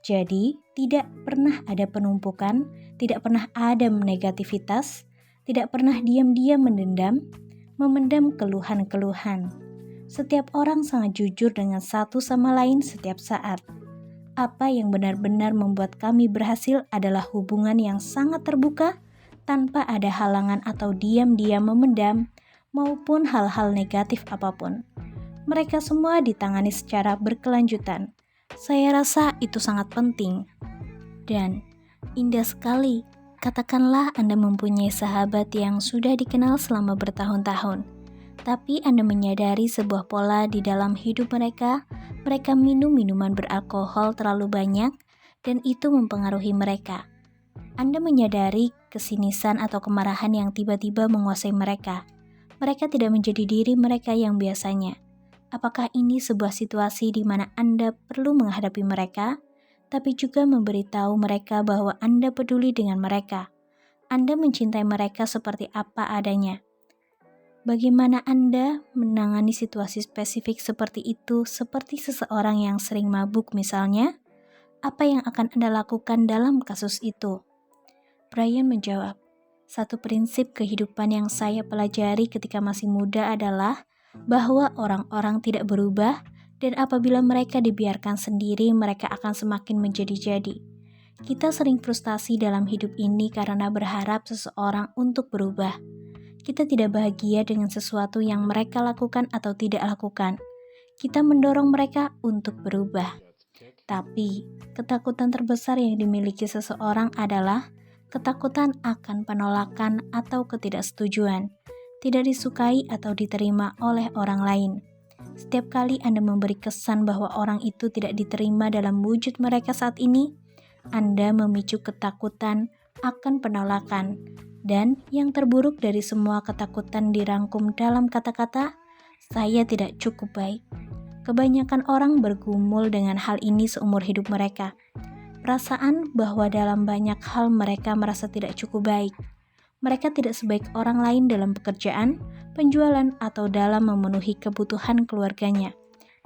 Jadi, tidak pernah ada penumpukan, tidak pernah ada negativitas, tidak pernah diam-diam memendam keluhan-keluhan. Setiap orang sangat jujur dengan satu sama lain setiap saat. Apa yang benar-benar membuat kami berhasil adalah hubungan yang sangat terbuka, tanpa ada halangan atau diam-diam memendam, maupun hal-hal negatif apapun. Mereka semua ditangani secara berkelanjutan. Saya rasa itu sangat penting. Dan indah sekali, katakanlah Anda mempunyai sahabat yang sudah dikenal selama bertahun-tahun, tapi Anda menyadari sebuah pola di dalam hidup mereka minum minuman beralkohol terlalu banyak, dan itu mempengaruhi mereka. Anda menyadari kesinisan atau kemarahan yang tiba-tiba menguasai mereka. Mereka tidak menjadi diri mereka yang biasanya. Apakah ini sebuah situasi di mana Anda perlu menghadapi mereka, tapi juga memberitahu mereka bahwa Anda peduli dengan mereka? Anda mencintai mereka seperti apa adanya. Bagaimana Anda menangani situasi spesifik seperti itu, seperti seseorang yang sering mabuk misalnya? Apa yang akan Anda lakukan dalam kasus itu? Brian menjawab, "Satu prinsip kehidupan yang saya pelajari ketika masih muda adalah bahwa orang-orang tidak berubah, dan apabila mereka dibiarkan sendiri, mereka akan semakin menjadi-jadi. Kita sering frustasi dalam hidup ini karena berharap seseorang untuk berubah. Kita tidak bahagia dengan sesuatu yang mereka lakukan atau tidak lakukan. Kita mendorong mereka untuk berubah. Tapi, ketakutan terbesar yang dimiliki seseorang adalah ketakutan akan penolakan atau ketidaksetujuan, tidak disukai atau diterima oleh orang lain. Setiap kali Anda memberi kesan bahwa orang itu tidak diterima dalam wujud mereka saat ini, Anda memicu ketakutan akan penolakan. Dan yang terburuk dari semua ketakutan dirangkum dalam kata-kata, "Saya tidak cukup baik." Kebanyakan orang bergumul dengan hal ini seumur hidup mereka. Perasaan bahwa dalam banyak hal mereka merasa tidak cukup baik. Mereka tidak sebaik orang lain dalam pekerjaan, penjualan, atau dalam memenuhi kebutuhan keluarganya.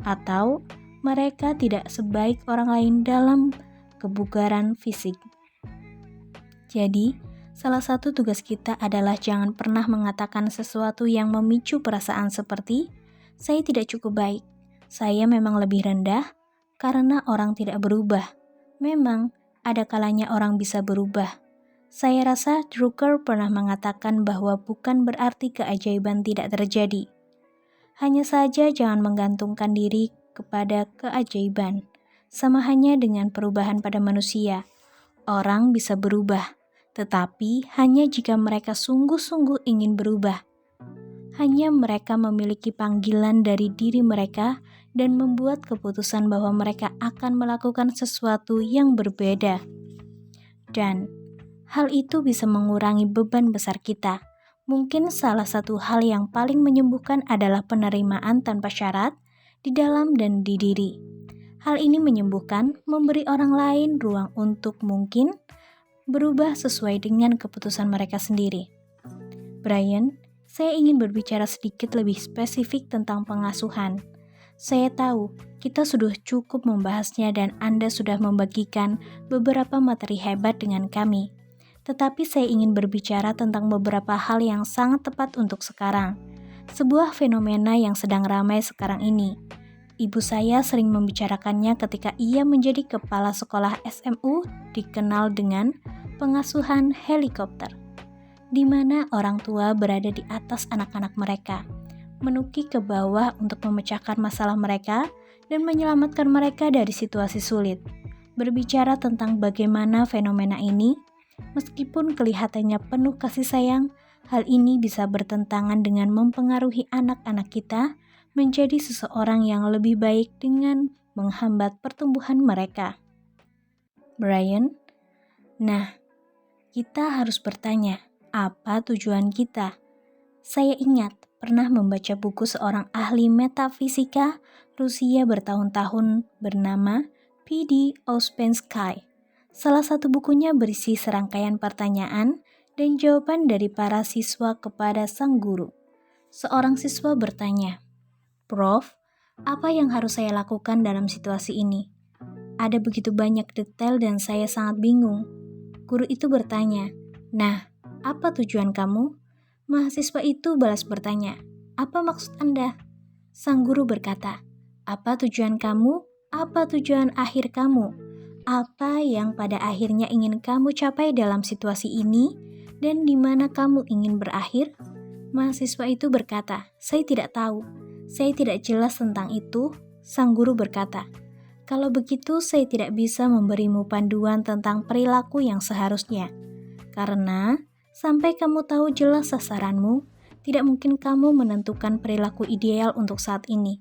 Atau mereka tidak sebaik orang lain dalam kebugaran fisik. Jadi, salah satu tugas kita adalah jangan pernah mengatakan sesuatu yang memicu perasaan seperti, "Saya tidak cukup baik, saya memang lebih rendah," karena orang tidak berubah. Memang, ada kalanya orang bisa berubah. Saya rasa Drucker pernah mengatakan bahwa bukan berarti keajaiban tidak terjadi. Hanya saja jangan menggantungkan diri kepada keajaiban. Sama hanya dengan perubahan pada manusia. Orang bisa berubah, tetapi hanya jika mereka sungguh-sungguh ingin berubah. Hanya mereka memiliki panggilan dari diri mereka dan membuat keputusan bahwa mereka akan melakukan sesuatu yang berbeda. Dan hal itu bisa mengurangi beban besar kita. Mungkin salah satu hal yang paling menyembuhkan adalah penerimaan tanpa syarat di dalam dan di diri. Hal ini menyembuhkan, memberi orang lain ruang untuk mungkin berubah sesuai dengan keputusan mereka sendiri. Brian, saya ingin berbicara sedikit lebih spesifik tentang pengasuhan. Saya tahu kita sudah cukup membahasnya dan Anda sudah membagikan beberapa materi hebat dengan kami. Tetapi saya ingin berbicara tentang beberapa hal yang sangat tepat untuk sekarang. Sebuah fenomena yang sedang ramai sekarang ini. Ibu saya sering membicarakannya ketika ia menjadi kepala sekolah SMU dikenal dengan pengasuhan helikopter, di mana orang tua berada di atas anak-anak mereka, menukik ke bawah untuk memecahkan masalah mereka dan menyelamatkan mereka dari situasi sulit. Berbicara tentang bagaimana fenomena ini, meskipun kelihatannya penuh kasih sayang, hal ini bisa bertentangan dengan mempengaruhi anak-anak kita menjadi seseorang yang lebih baik dengan menghambat pertumbuhan mereka. Brian, nah, kita harus bertanya, apa tujuan kita? Saya ingat pernah membaca buku seorang ahli metafisika Rusia bertahun-tahun bernama P.D. Ouspensky. Salah satu bukunya berisi serangkaian pertanyaan dan jawaban dari para siswa kepada sang guru. Seorang siswa bertanya, "Prof, apa yang harus saya lakukan dalam situasi ini? Ada begitu banyak detail dan saya sangat bingung." Guru itu bertanya, "Nah, apa tujuan kamu?" Mahasiswa itu balas bertanya, "Apa maksud Anda?" Sang guru berkata, "Apa tujuan kamu? Apa tujuan akhir kamu? Apa yang pada akhirnya ingin kamu capai dalam situasi ini? Dan di mana kamu ingin berakhir?" Mahasiswa itu berkata, "Saya tidak tahu. Saya tidak jelas tentang itu." Sang guru berkata, "Kalau begitu, saya tidak bisa memberimu panduan tentang perilaku yang seharusnya. Karena sampai kamu tahu jelas sasaranmu, tidak mungkin kamu menentukan perilaku ideal untuk saat ini.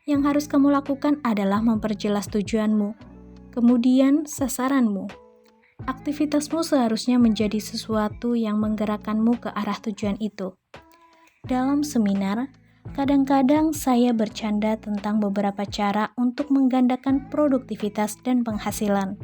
Yang harus kamu lakukan adalah memperjelas tujuanmu, kemudian sasaranmu. Aktivitasmu seharusnya menjadi sesuatu yang menggerakkanmu ke arah tujuan itu." Dalam seminar, kadang-kadang saya bercanda tentang beberapa cara untuk menggandakan produktivitas dan penghasilan.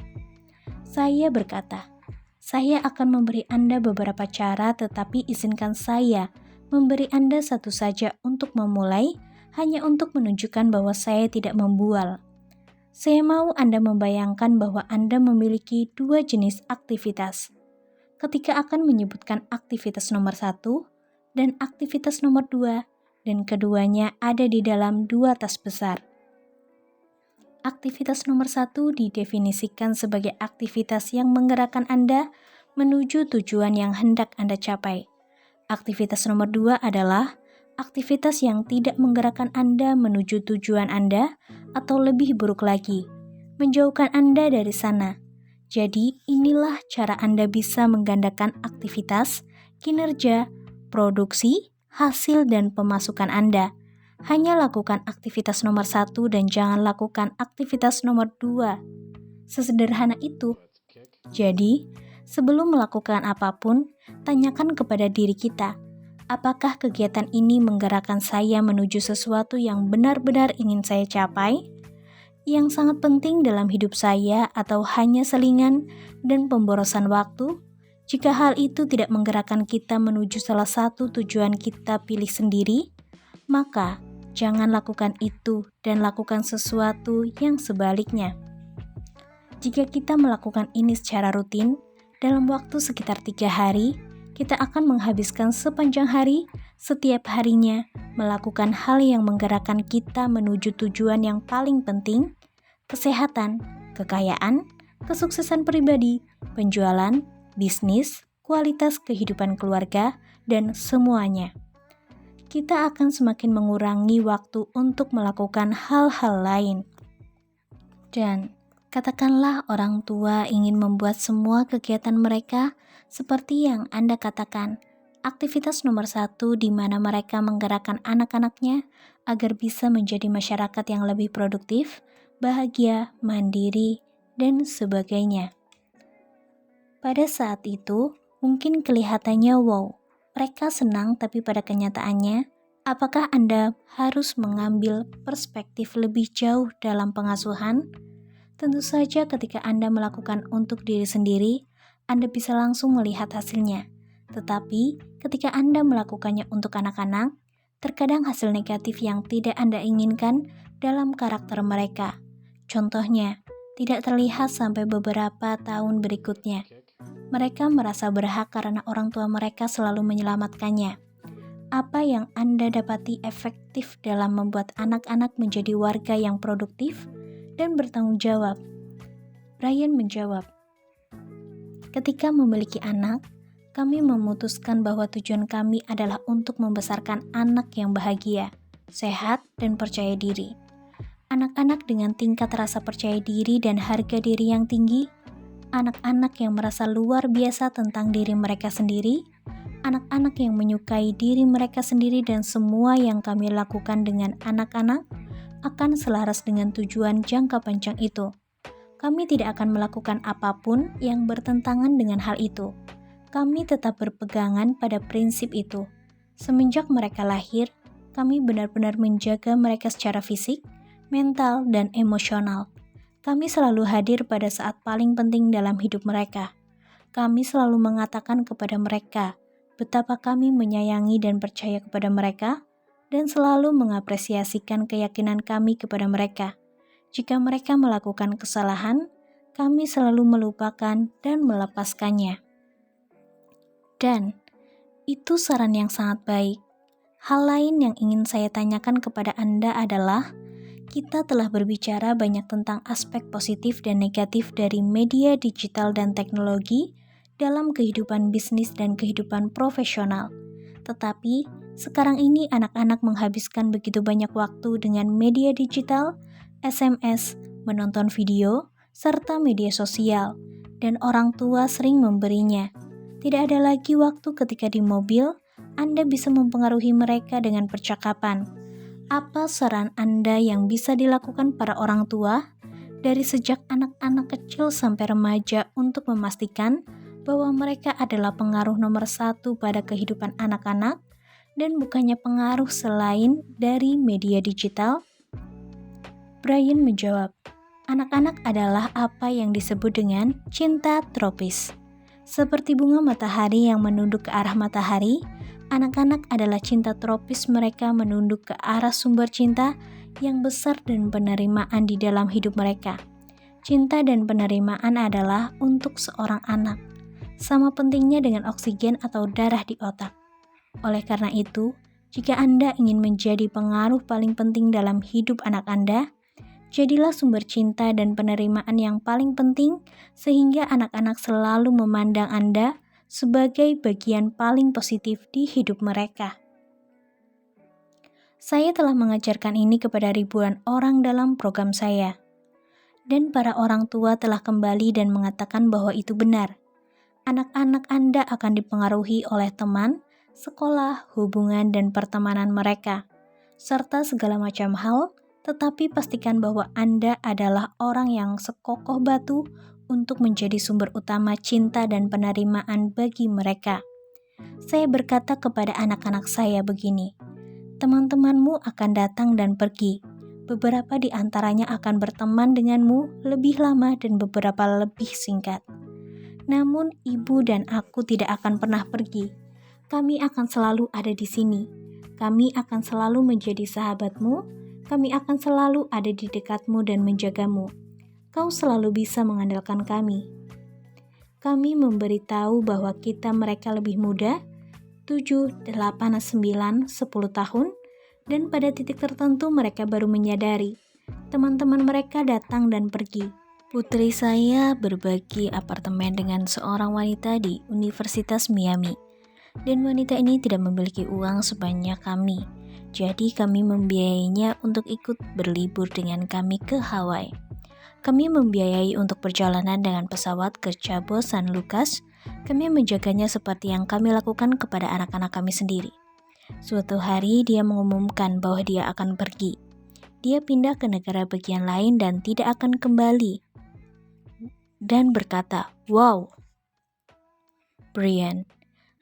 Saya berkata, "Saya akan memberi Anda beberapa cara, tetapi izinkan saya memberi Anda satu saja untuk memulai, hanya untuk menunjukkan bahwa saya tidak membual. Saya mau Anda membayangkan bahwa Anda memiliki dua jenis aktivitas. Ketika akan menyebutkan aktivitas nomor 1 dan aktivitas nomor 2, dan keduanya ada di dalam dua tas besar. Aktivitas nomor 1 didefinisikan sebagai aktivitas yang menggerakkan Anda menuju tujuan yang hendak Anda capai. Aktivitas nomor 2 adalah aktivitas yang tidak menggerakkan Anda menuju tujuan Anda, atau lebih buruk lagi, menjauhkan Anda dari sana. Jadi, inilah cara Anda bisa menggandakan aktivitas, kinerja, produksi, hasil, dan pemasukan Anda. Hanya lakukan aktivitas nomor 1 dan jangan lakukan aktivitas nomor 2. Sesederhana itu. Jadi, sebelum melakukan apapun, tanyakan kepada diri kita, apakah kegiatan ini menggerakkan saya menuju sesuatu yang benar-benar ingin saya capai? Yang sangat penting dalam hidup saya atau hanya selingan dan pemborosan waktu? Jika hal itu tidak menggerakkan kita menuju salah satu tujuan kita pilih sendiri, maka jangan lakukan itu dan lakukan sesuatu yang sebaliknya. Jika kita melakukan ini secara rutin, dalam waktu sekitar 3 hari, kita akan menghabiskan sepanjang hari setiap harinya melakukan hal yang menggerakkan kita menuju tujuan yang paling penting, kesehatan, kekayaan, kesuksesan pribadi, penjualan, bisnis, kualitas kehidupan keluarga, dan semuanya. Kita akan semakin mengurangi waktu untuk melakukan hal-hal lain. Dan katakanlah orang tua ingin membuat semua kegiatan mereka seperti yang Anda katakan, aktivitas nomor 1 di mana mereka menggerakkan anak-anaknya agar bisa menjadi masyarakat yang lebih produktif, bahagia, mandiri, dan sebagainya. Pada saat itu, mungkin kelihatannya wow, mereka senang, tapi pada kenyataannya, apakah Anda harus mengambil perspektif lebih jauh dalam pengasuhan? Tentu saja ketika Anda melakukan untuk diri sendiri, Anda bisa langsung melihat hasilnya. Tetapi ketika Anda melakukannya untuk anak-anak, terkadang hasil negatif yang tidak Anda inginkan dalam karakter mereka. Contohnya, tidak terlihat sampai beberapa tahun berikutnya. Mereka merasa berhak karena orang tua mereka selalu menyelamatkannya. Apa yang Anda dapati efektif dalam membuat anak-anak menjadi warga yang produktif dan bertanggung jawab? Brian menjawab, ketika memiliki anak, kami memutuskan bahwa tujuan kami adalah untuk membesarkan anak yang bahagia, sehat, dan percaya diri. Anak-anak dengan tingkat rasa percaya diri dan harga diri yang tinggi, anak-anak yang merasa luar biasa tentang diri mereka sendiri, anak-anak yang menyukai diri mereka sendiri, dan semua yang kami lakukan dengan anak-anak akan selaras dengan tujuan jangka panjang itu. Kami tidak akan melakukan apapun yang bertentangan dengan hal itu. Kami tetap berpegangan pada prinsip itu. Semenjak mereka lahir, kami benar-benar menjaga mereka secara fisik, mental, dan emosional. Kami selalu hadir pada saat paling penting dalam hidup mereka. Kami selalu mengatakan kepada mereka betapa kami menyayangi dan percaya kepada mereka, dan selalu mengapresiasikan keyakinan kami kepada mereka. Jika mereka melakukan kesalahan, kami selalu melupakan dan melepaskannya. Dan itu saran yang sangat baik. Hal lain yang ingin saya tanyakan kepada Anda adalah, kita telah berbicara banyak tentang aspek positif dan negatif dari media digital dan teknologi dalam kehidupan bisnis dan kehidupan profesional. Tetapi, sekarang ini anak-anak menghabiskan begitu banyak waktu dengan media digital, SMS, menonton video, serta media sosial, dan orang tua sering memberinya. Tidak ada lagi waktu ketika di mobil, Anda bisa mempengaruhi mereka dengan percakapan. Apa saran Anda yang bisa dilakukan para orang tua dari sejak anak-anak kecil sampai remaja untuk memastikan bahwa mereka adalah pengaruh nomor 1 pada kehidupan anak-anak dan bukannya pengaruh selain dari media digital? Brian menjawab, anak-anak adalah apa yang disebut dengan cinta tropis. Seperti bunga matahari yang menunduk ke arah matahari, anak-anak adalah cinta tropis, mereka menunduk ke arah sumber cinta yang besar dan penerimaan di dalam hidup mereka. Cinta dan penerimaan adalah untuk seorang anak, sama pentingnya dengan oksigen atau darah di otak. Oleh karena itu, jika Anda ingin menjadi pengaruh paling penting dalam hidup anak Anda, jadilah sumber cinta dan penerimaan yang paling penting sehingga anak-anak selalu memandang Anda sebagai bagian paling positif di hidup mereka. Saya telah mengajarkan ini kepada ribuan orang dalam program saya, dan para orang tua telah kembali dan mengatakan bahwa itu benar. Anak-anak Anda akan dipengaruhi oleh teman, sekolah, hubungan, dan pertemanan mereka. serta segala macam hal, tetapi pastikan bahwa Anda adalah orang yang sekokoh batu untuk menjadi sumber utama cinta dan penerimaan bagi mereka. Saya berkata kepada anak-anak saya begini, teman-temanmu akan datang dan pergi. Beberapa di antaranya akan berteman denganmu lebih lama dan beberapa lebih singkat. Namun ibu dan aku tidak akan pernah pergi. Kami akan selalu ada di sini. Kami akan selalu menjadi sahabatmu. Kami akan selalu ada di dekatmu dan menjagamu. Kau selalu bisa mengandalkan kami. Kami memberitahu bahwa kita mereka lebih muda, 7, 8, 9, 10 tahun, dan pada titik tertentu mereka baru menyadari. Teman-teman mereka datang dan pergi. Putri saya berbagi apartemen dengan seorang wanita di Universitas Miami. Dan wanita ini tidak memiliki uang sebanyak kami. Jadi kami membiayainya untuk ikut berlibur dengan kami ke Hawaii. Kami membiayai untuk perjalanan dengan pesawat ke Cabo San Lucas. Kami menjaganya seperti yang kami lakukan kepada anak-anak kami sendiri. Suatu hari dia mengumumkan bahwa dia akan pergi. Dia pindah ke negara bagian lain dan tidak akan kembali. Dan berkata, "Wow, Brian."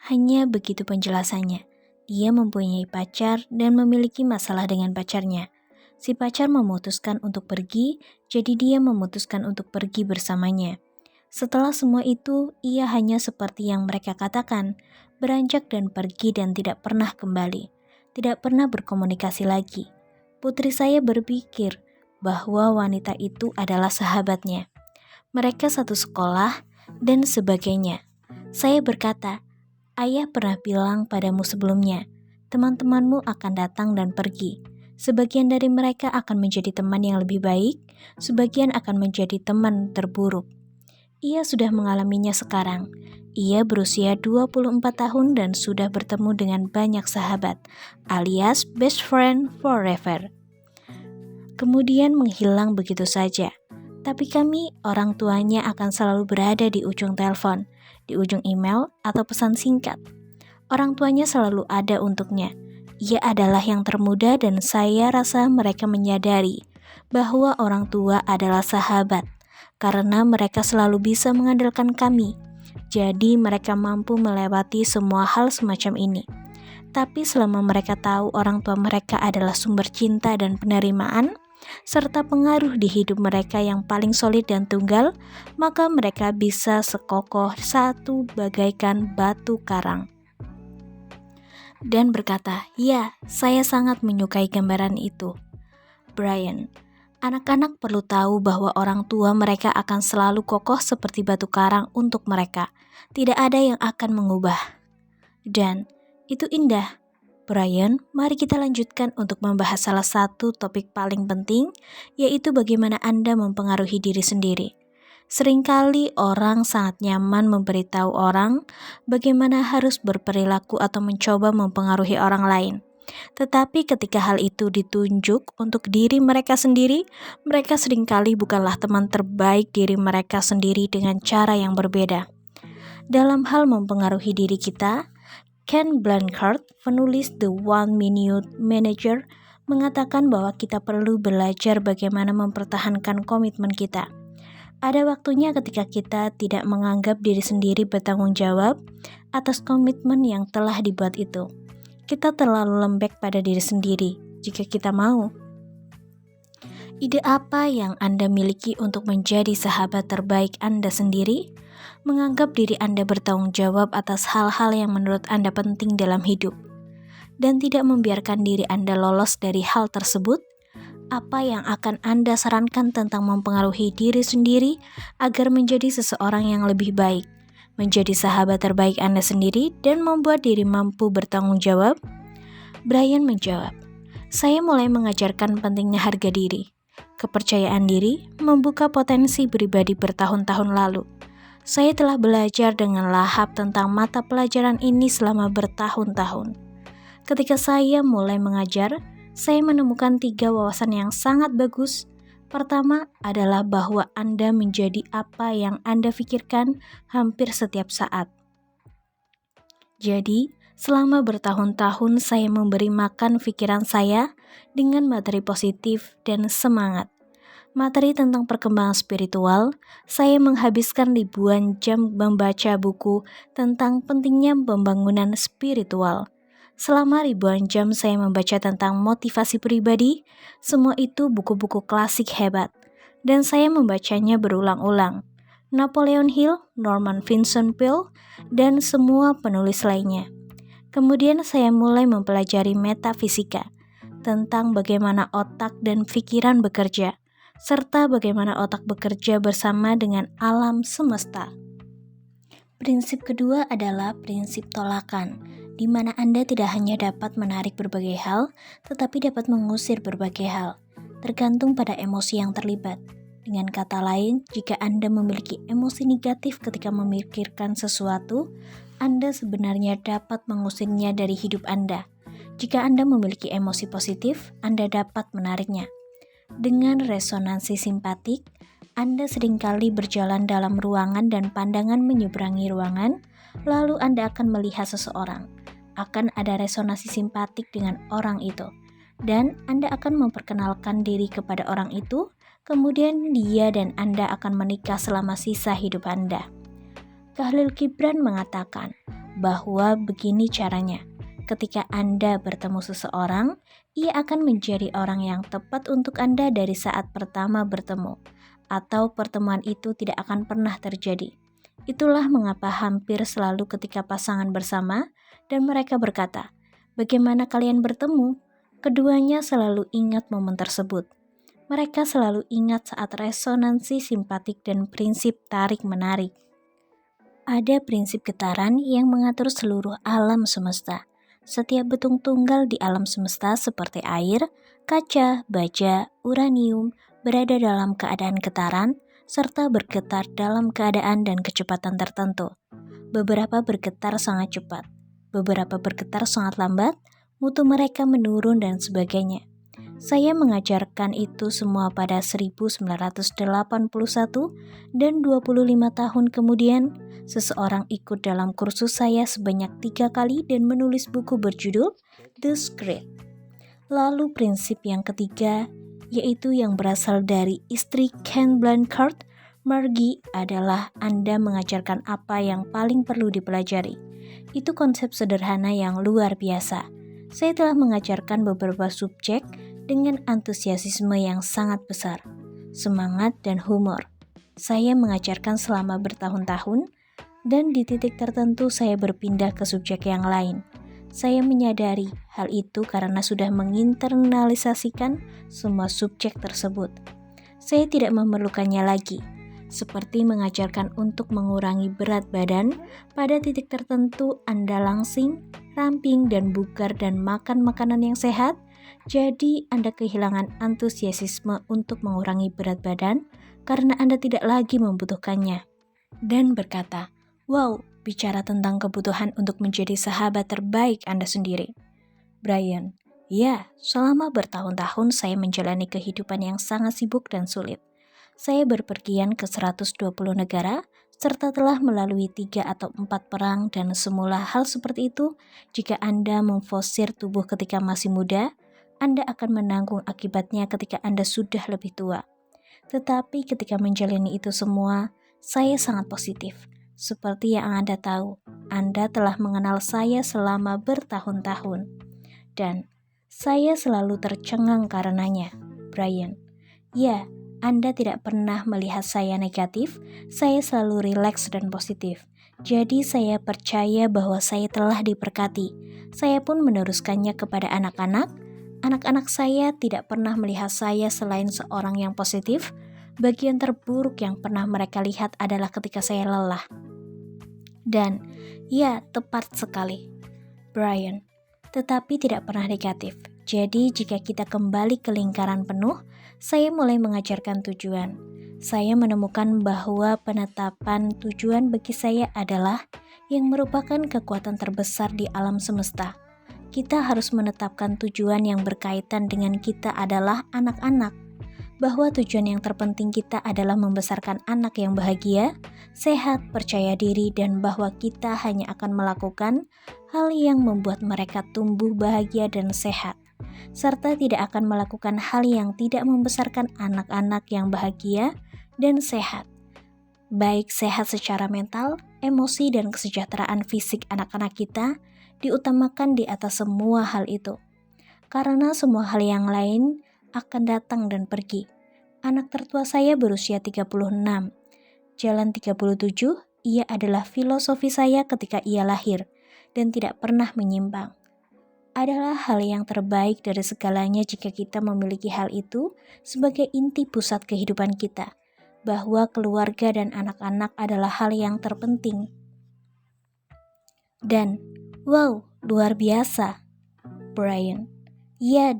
Hanya begitu penjelasannya. Dia mempunyai pacar dan memiliki masalah dengan pacarnya. Si pacar memutuskan untuk pergi, jadi dia memutuskan untuk pergi bersamanya. Setelah semua itu, ia hanya seperti yang mereka katakan, beranjak dan pergi dan tidak pernah kembali. Tidak pernah berkomunikasi lagi. Putri saya berpikir bahwa wanita itu adalah sahabatnya. Mereka satu sekolah dan sebagainya. Saya berkata, ayah pernah bilang padamu sebelumnya, teman-temanmu akan datang dan pergi. Sebagian dari mereka akan menjadi teman yang lebih baik, sebagian akan menjadi teman terburuk. Ia sudah mengalaminya sekarang. Ia berusia 24 tahun dan sudah bertemu dengan banyak sahabat, alias best friend forever. Kemudian menghilang begitu saja. Tapi kami, orang tuanya akan selalu berada di ujung telepon, di ujung email atau pesan singkat. Orang tuanya selalu ada untuknya. Ia adalah yang termuda dan saya rasa mereka menyadari bahwa orang tua adalah sahabat karena mereka selalu bisa mengandalkan kami. Jadi mereka mampu melewati semua hal semacam ini. Tapi selama mereka tahu orang tua mereka adalah sumber cinta dan penerimaan, serta pengaruh di hidup mereka yang paling solid dan tunggal, maka mereka bisa sekokoh satu bagaikan batu karang. Dan berkata, ya, saya sangat menyukai gambaran itu. Brian, anak-anak perlu tahu bahwa orang tua mereka akan selalu kokoh seperti batu karang untuk mereka. Tidak ada yang akan mengubah. Dan itu indah. Brian, mari kita lanjutkan untuk membahas salah satu topik paling penting, yaitu bagaimana Anda mempengaruhi diri sendiri. Seringkali orang sangat nyaman memberitahu orang bagaimana harus berperilaku atau mencoba mempengaruhi orang lain. Tetapi ketika hal itu ditunjuk untuk diri mereka sendiri, mereka seringkali bukanlah teman terbaik diri mereka sendiri dengan cara yang berbeda. Dalam hal mempengaruhi diri kita, Ken Blanchard, penulis The 1 Minute Manager, mengatakan bahwa kita perlu belajar bagaimana mempertahankan komitmen kita. Ada waktunya ketika kita tidak menganggap diri sendiri bertanggung jawab atas komitmen yang telah dibuat itu. Kita terlalu lembek pada diri sendiri jika kita mau. Ide apa yang Anda miliki untuk menjadi sahabat terbaik Anda sendiri? Menganggap diri Anda bertanggung jawab atas hal-hal yang menurut Anda penting dalam hidup, dan tidak membiarkan diri Anda lolos dari hal tersebut. Apa yang akan Anda sarankan tentang mempengaruhi diri sendiri agar menjadi seseorang yang lebih baik, menjadi sahabat terbaik Anda sendiri, dan membuat diri mampu bertanggung jawab? Brian menjawab, saya mulai mengajarkan pentingnya harga diri, kepercayaan diri, membuka potensi pribadi bertahun-tahun lalu. Saya telah belajar dengan lahap tentang mata pelajaran ini selama bertahun-tahun. Ketika saya mulai mengajar, saya menemukan 3 wawasan yang sangat bagus. Pertama adalah bahwa Anda menjadi apa yang Anda pikirkan hampir setiap saat. Jadi, selama bertahun-tahun saya memberi makan pikiran saya, dengan materi positif dan semangat. Materi tentang perkembangan spiritual, saya menghabiskan ribuan jam membaca buku tentang pentingnya pembangunan spiritual. Selama ribuan jam saya membaca tentang motivasi pribadi, semua itu buku-buku klasik hebat. Dan saya membacanya berulang-ulang. Napoleon Hill, Norman Vincent Peale, dan semua penulis lainnya. Kemudian saya mulai mempelajari metafisika, tentang bagaimana otak dan pikiran bekerja, serta bagaimana otak bekerja bersama dengan alam semesta. Prinsip kedua adalah prinsip tolakan, di mana Anda tidak hanya dapat menarik berbagai hal, tetapi dapat mengusir berbagai hal, tergantung pada emosi yang terlibat. Dengan kata lain, jika Anda memiliki emosi negatif ketika memikirkan sesuatu, Anda sebenarnya dapat mengusirnya dari hidup Anda. Jika Anda memiliki emosi positif, Anda dapat menariknya. Dengan resonansi simpatik, Anda seringkali berjalan dalam ruangan dan pandangan menyeberangi ruangan, lalu Anda akan melihat seseorang. Akan ada resonansi simpatik dengan orang itu, dan Anda akan memperkenalkan diri kepada orang itu, kemudian dia dan Anda akan menikah selama sisa hidup Anda. Khalil Gibran mengatakan bahwa begini caranya. Ketika Anda bertemu seseorang, ia akan menjadi orang yang tepat untuk Anda dari saat pertama bertemu, atau pertemuan itu tidak akan pernah terjadi. Itulah mengapa hampir selalu ketika pasangan bersama dan mereka berkata, "Bagaimana kalian bertemu?" Keduanya selalu ingat momen tersebut. Mereka selalu ingat saat resonansi simpatik dan prinsip tarik-menarik. Ada prinsip getaran yang mengatur seluruh alam semesta. Setiap bentuk tunggal di alam semesta seperti air, kaca, baja, uranium berada dalam keadaan getaran serta bergetar dalam keadaan dan kecepatan tertentu. Beberapa bergetar sangat cepat, beberapa bergetar sangat lambat, mutu mereka menurun dan sebagainya. Saya mengajarkan itu semua pada 1981 dan 25 tahun kemudian, seseorang ikut dalam kursus saya sebanyak 3 kali dan menulis buku berjudul The Secret. Lalu prinsip yang ketiga, yaitu yang berasal dari istri Ken Blanchard, Margie, adalah Anda mengajarkan apa yang paling perlu dipelajari. Itu konsep sederhana yang luar biasa. Saya telah mengajarkan beberapa subjek dengan antusiasme yang sangat besar, semangat dan humor. Saya mengajarkan selama bertahun-tahun, dan di titik tertentu saya berpindah ke subjek yang lain. Saya menyadari hal itu karena sudah menginternalisasikan semua subjek tersebut. Saya tidak memerlukannya lagi, seperti mengajarkan untuk mengurangi berat badan. Pada titik tertentu Anda langsing, ramping dan bugar dan makan makanan yang sehat, jadi Anda kehilangan antusiasme untuk mengurangi berat badan karena Anda tidak lagi membutuhkannya. Dan berkata, "Wow, bicara tentang kebutuhan untuk menjadi sahabat terbaik Anda sendiri." Brian, ya, selama bertahun-tahun saya menjalani kehidupan yang sangat sibuk dan sulit. Saya berpergian ke 120 negara, serta telah melalui 3 atau 4 perang dan semula hal seperti itu. Jika Anda memfosir tubuh ketika masih muda, Anda akan menanggung akibatnya ketika Anda sudah lebih tua. Tetapi ketika menjalani itu semua, saya sangat positif. Seperti yang Anda tahu, Anda telah mengenal saya selama bertahun-tahun. Dan saya selalu tercengang karenanya, Brian. Ya, Anda tidak pernah melihat saya negatif, saya selalu rileks dan positif. Jadi saya percaya bahwa saya telah diberkati. Saya pun meneruskannya kepada anak-anak. Anak-anak saya tidak pernah melihat saya selain seorang yang positif. Bagian terburuk yang pernah mereka lihat adalah ketika saya lelah. Dan, ya, tepat sekali, Brian, tetapi tidak pernah negatif. Jadi jika kita kembali ke lingkaran penuh, saya mulai mengajarkan tujuan. Saya menemukan bahwa penetapan tujuan bagi saya adalah yang merupakan kekuatan terbesar di alam semesta. Kita harus menetapkan tujuan yang berkaitan dengan kita adalah anak-anak. Bahwa tujuan yang terpenting kita adalah membesarkan anak yang bahagia, sehat, percaya diri, dan bahwa kita hanya akan melakukan hal yang membuat mereka tumbuh bahagia dan sehat. serta tidak akan melakukan hal yang tidak membesarkan anak-anak yang bahagia dan sehat. Baik sehat secara mental, emosi, dan kesejahteraan fisik anak-anak kita diutamakan di atas semua hal itu. Karena semua hal yang lain akan datang dan pergi. Anak tertua saya berusia 36. Jalan 37, ia adalah filosofi saya ketika ia lahir dan tidak pernah menyimpang. Adalah hal yang terbaik dari segalanya jika kita memiliki hal itu sebagai inti pusat kehidupan kita, bahwa keluarga dan anak-anak adalah hal yang terpenting. Dan, wow, luar biasa, Brian. Ya,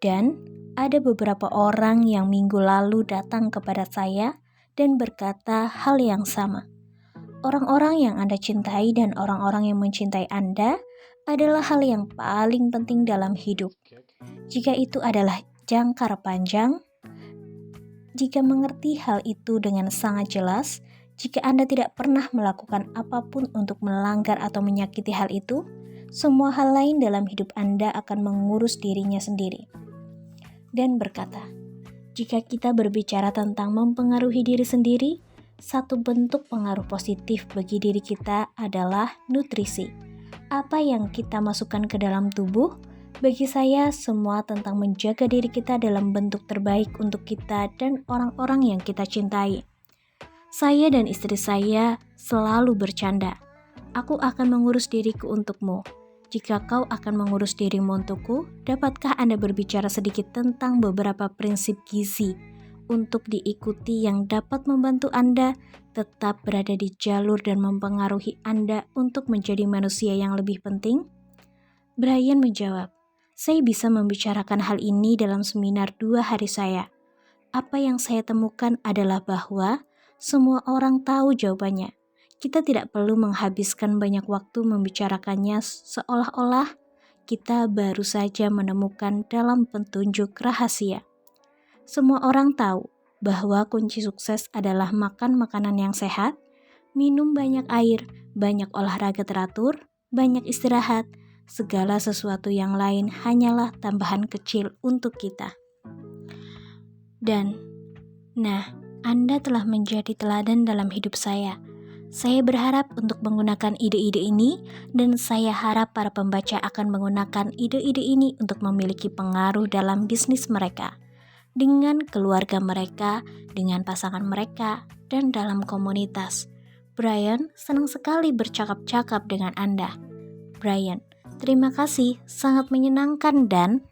dan ada beberapa orang yang minggu lalu datang kepada saya dan berkata hal yang sama. Orang-orang yang Anda cintai dan orang-orang yang mencintai Anda adalah hal yang paling penting dalam hidup. Jika itu adalah jangkar panjang, jika mengerti hal itu dengan sangat jelas, jika Anda tidak pernah melakukan apapun untuk melanggar atau menyakiti hal itu, semua hal lain dalam hidup Anda akan mengurus dirinya sendiri. Dan berkata, jika kita berbicara tentang mempengaruhi diri sendiri, satu bentuk pengaruh positif bagi diri kita adalah nutrisi. Apa yang kita masukkan ke dalam tubuh, bagi saya semua tentang menjaga diri kita dalam bentuk terbaik untuk kita dan orang-orang yang kita cintai. Saya dan istri saya selalu bercanda. Aku akan mengurus diriku untukmu. Jika kau akan mengurus dirimu untukku, dapatkah Anda berbicara sedikit tentang beberapa prinsip gizi untuk diikuti yang dapat membantu Anda tetap berada di jalur dan mempengaruhi Anda untuk menjadi manusia yang lebih penting? Brian menjawab, saya bisa membicarakan hal ini dalam seminar 2 hari saya. Apa yang saya temukan adalah bahwa semua orang tahu jawabannya. Kita tidak perlu menghabiskan banyak waktu membicarakannya seolah-olah kita baru saja menemukan dalam petunjuk rahasia. Semua orang tahu bahwa kunci sukses adalah makan makanan yang sehat, minum banyak air, banyak olahraga teratur, banyak istirahat. Segala sesuatu yang lain hanyalah tambahan kecil untuk kita. Dan, Anda telah menjadi teladan dalam hidup saya. Saya berharap untuk menggunakan ide-ide ini dan saya harap para pembaca akan menggunakan ide-ide ini untuk memiliki pengaruh dalam bisnis mereka, dengan keluarga mereka, dengan pasangan mereka, dan dalam komunitas. Brian, senang sekali bercakap-cakap dengan Anda. Brian, terima kasih, sangat menyenangkan dan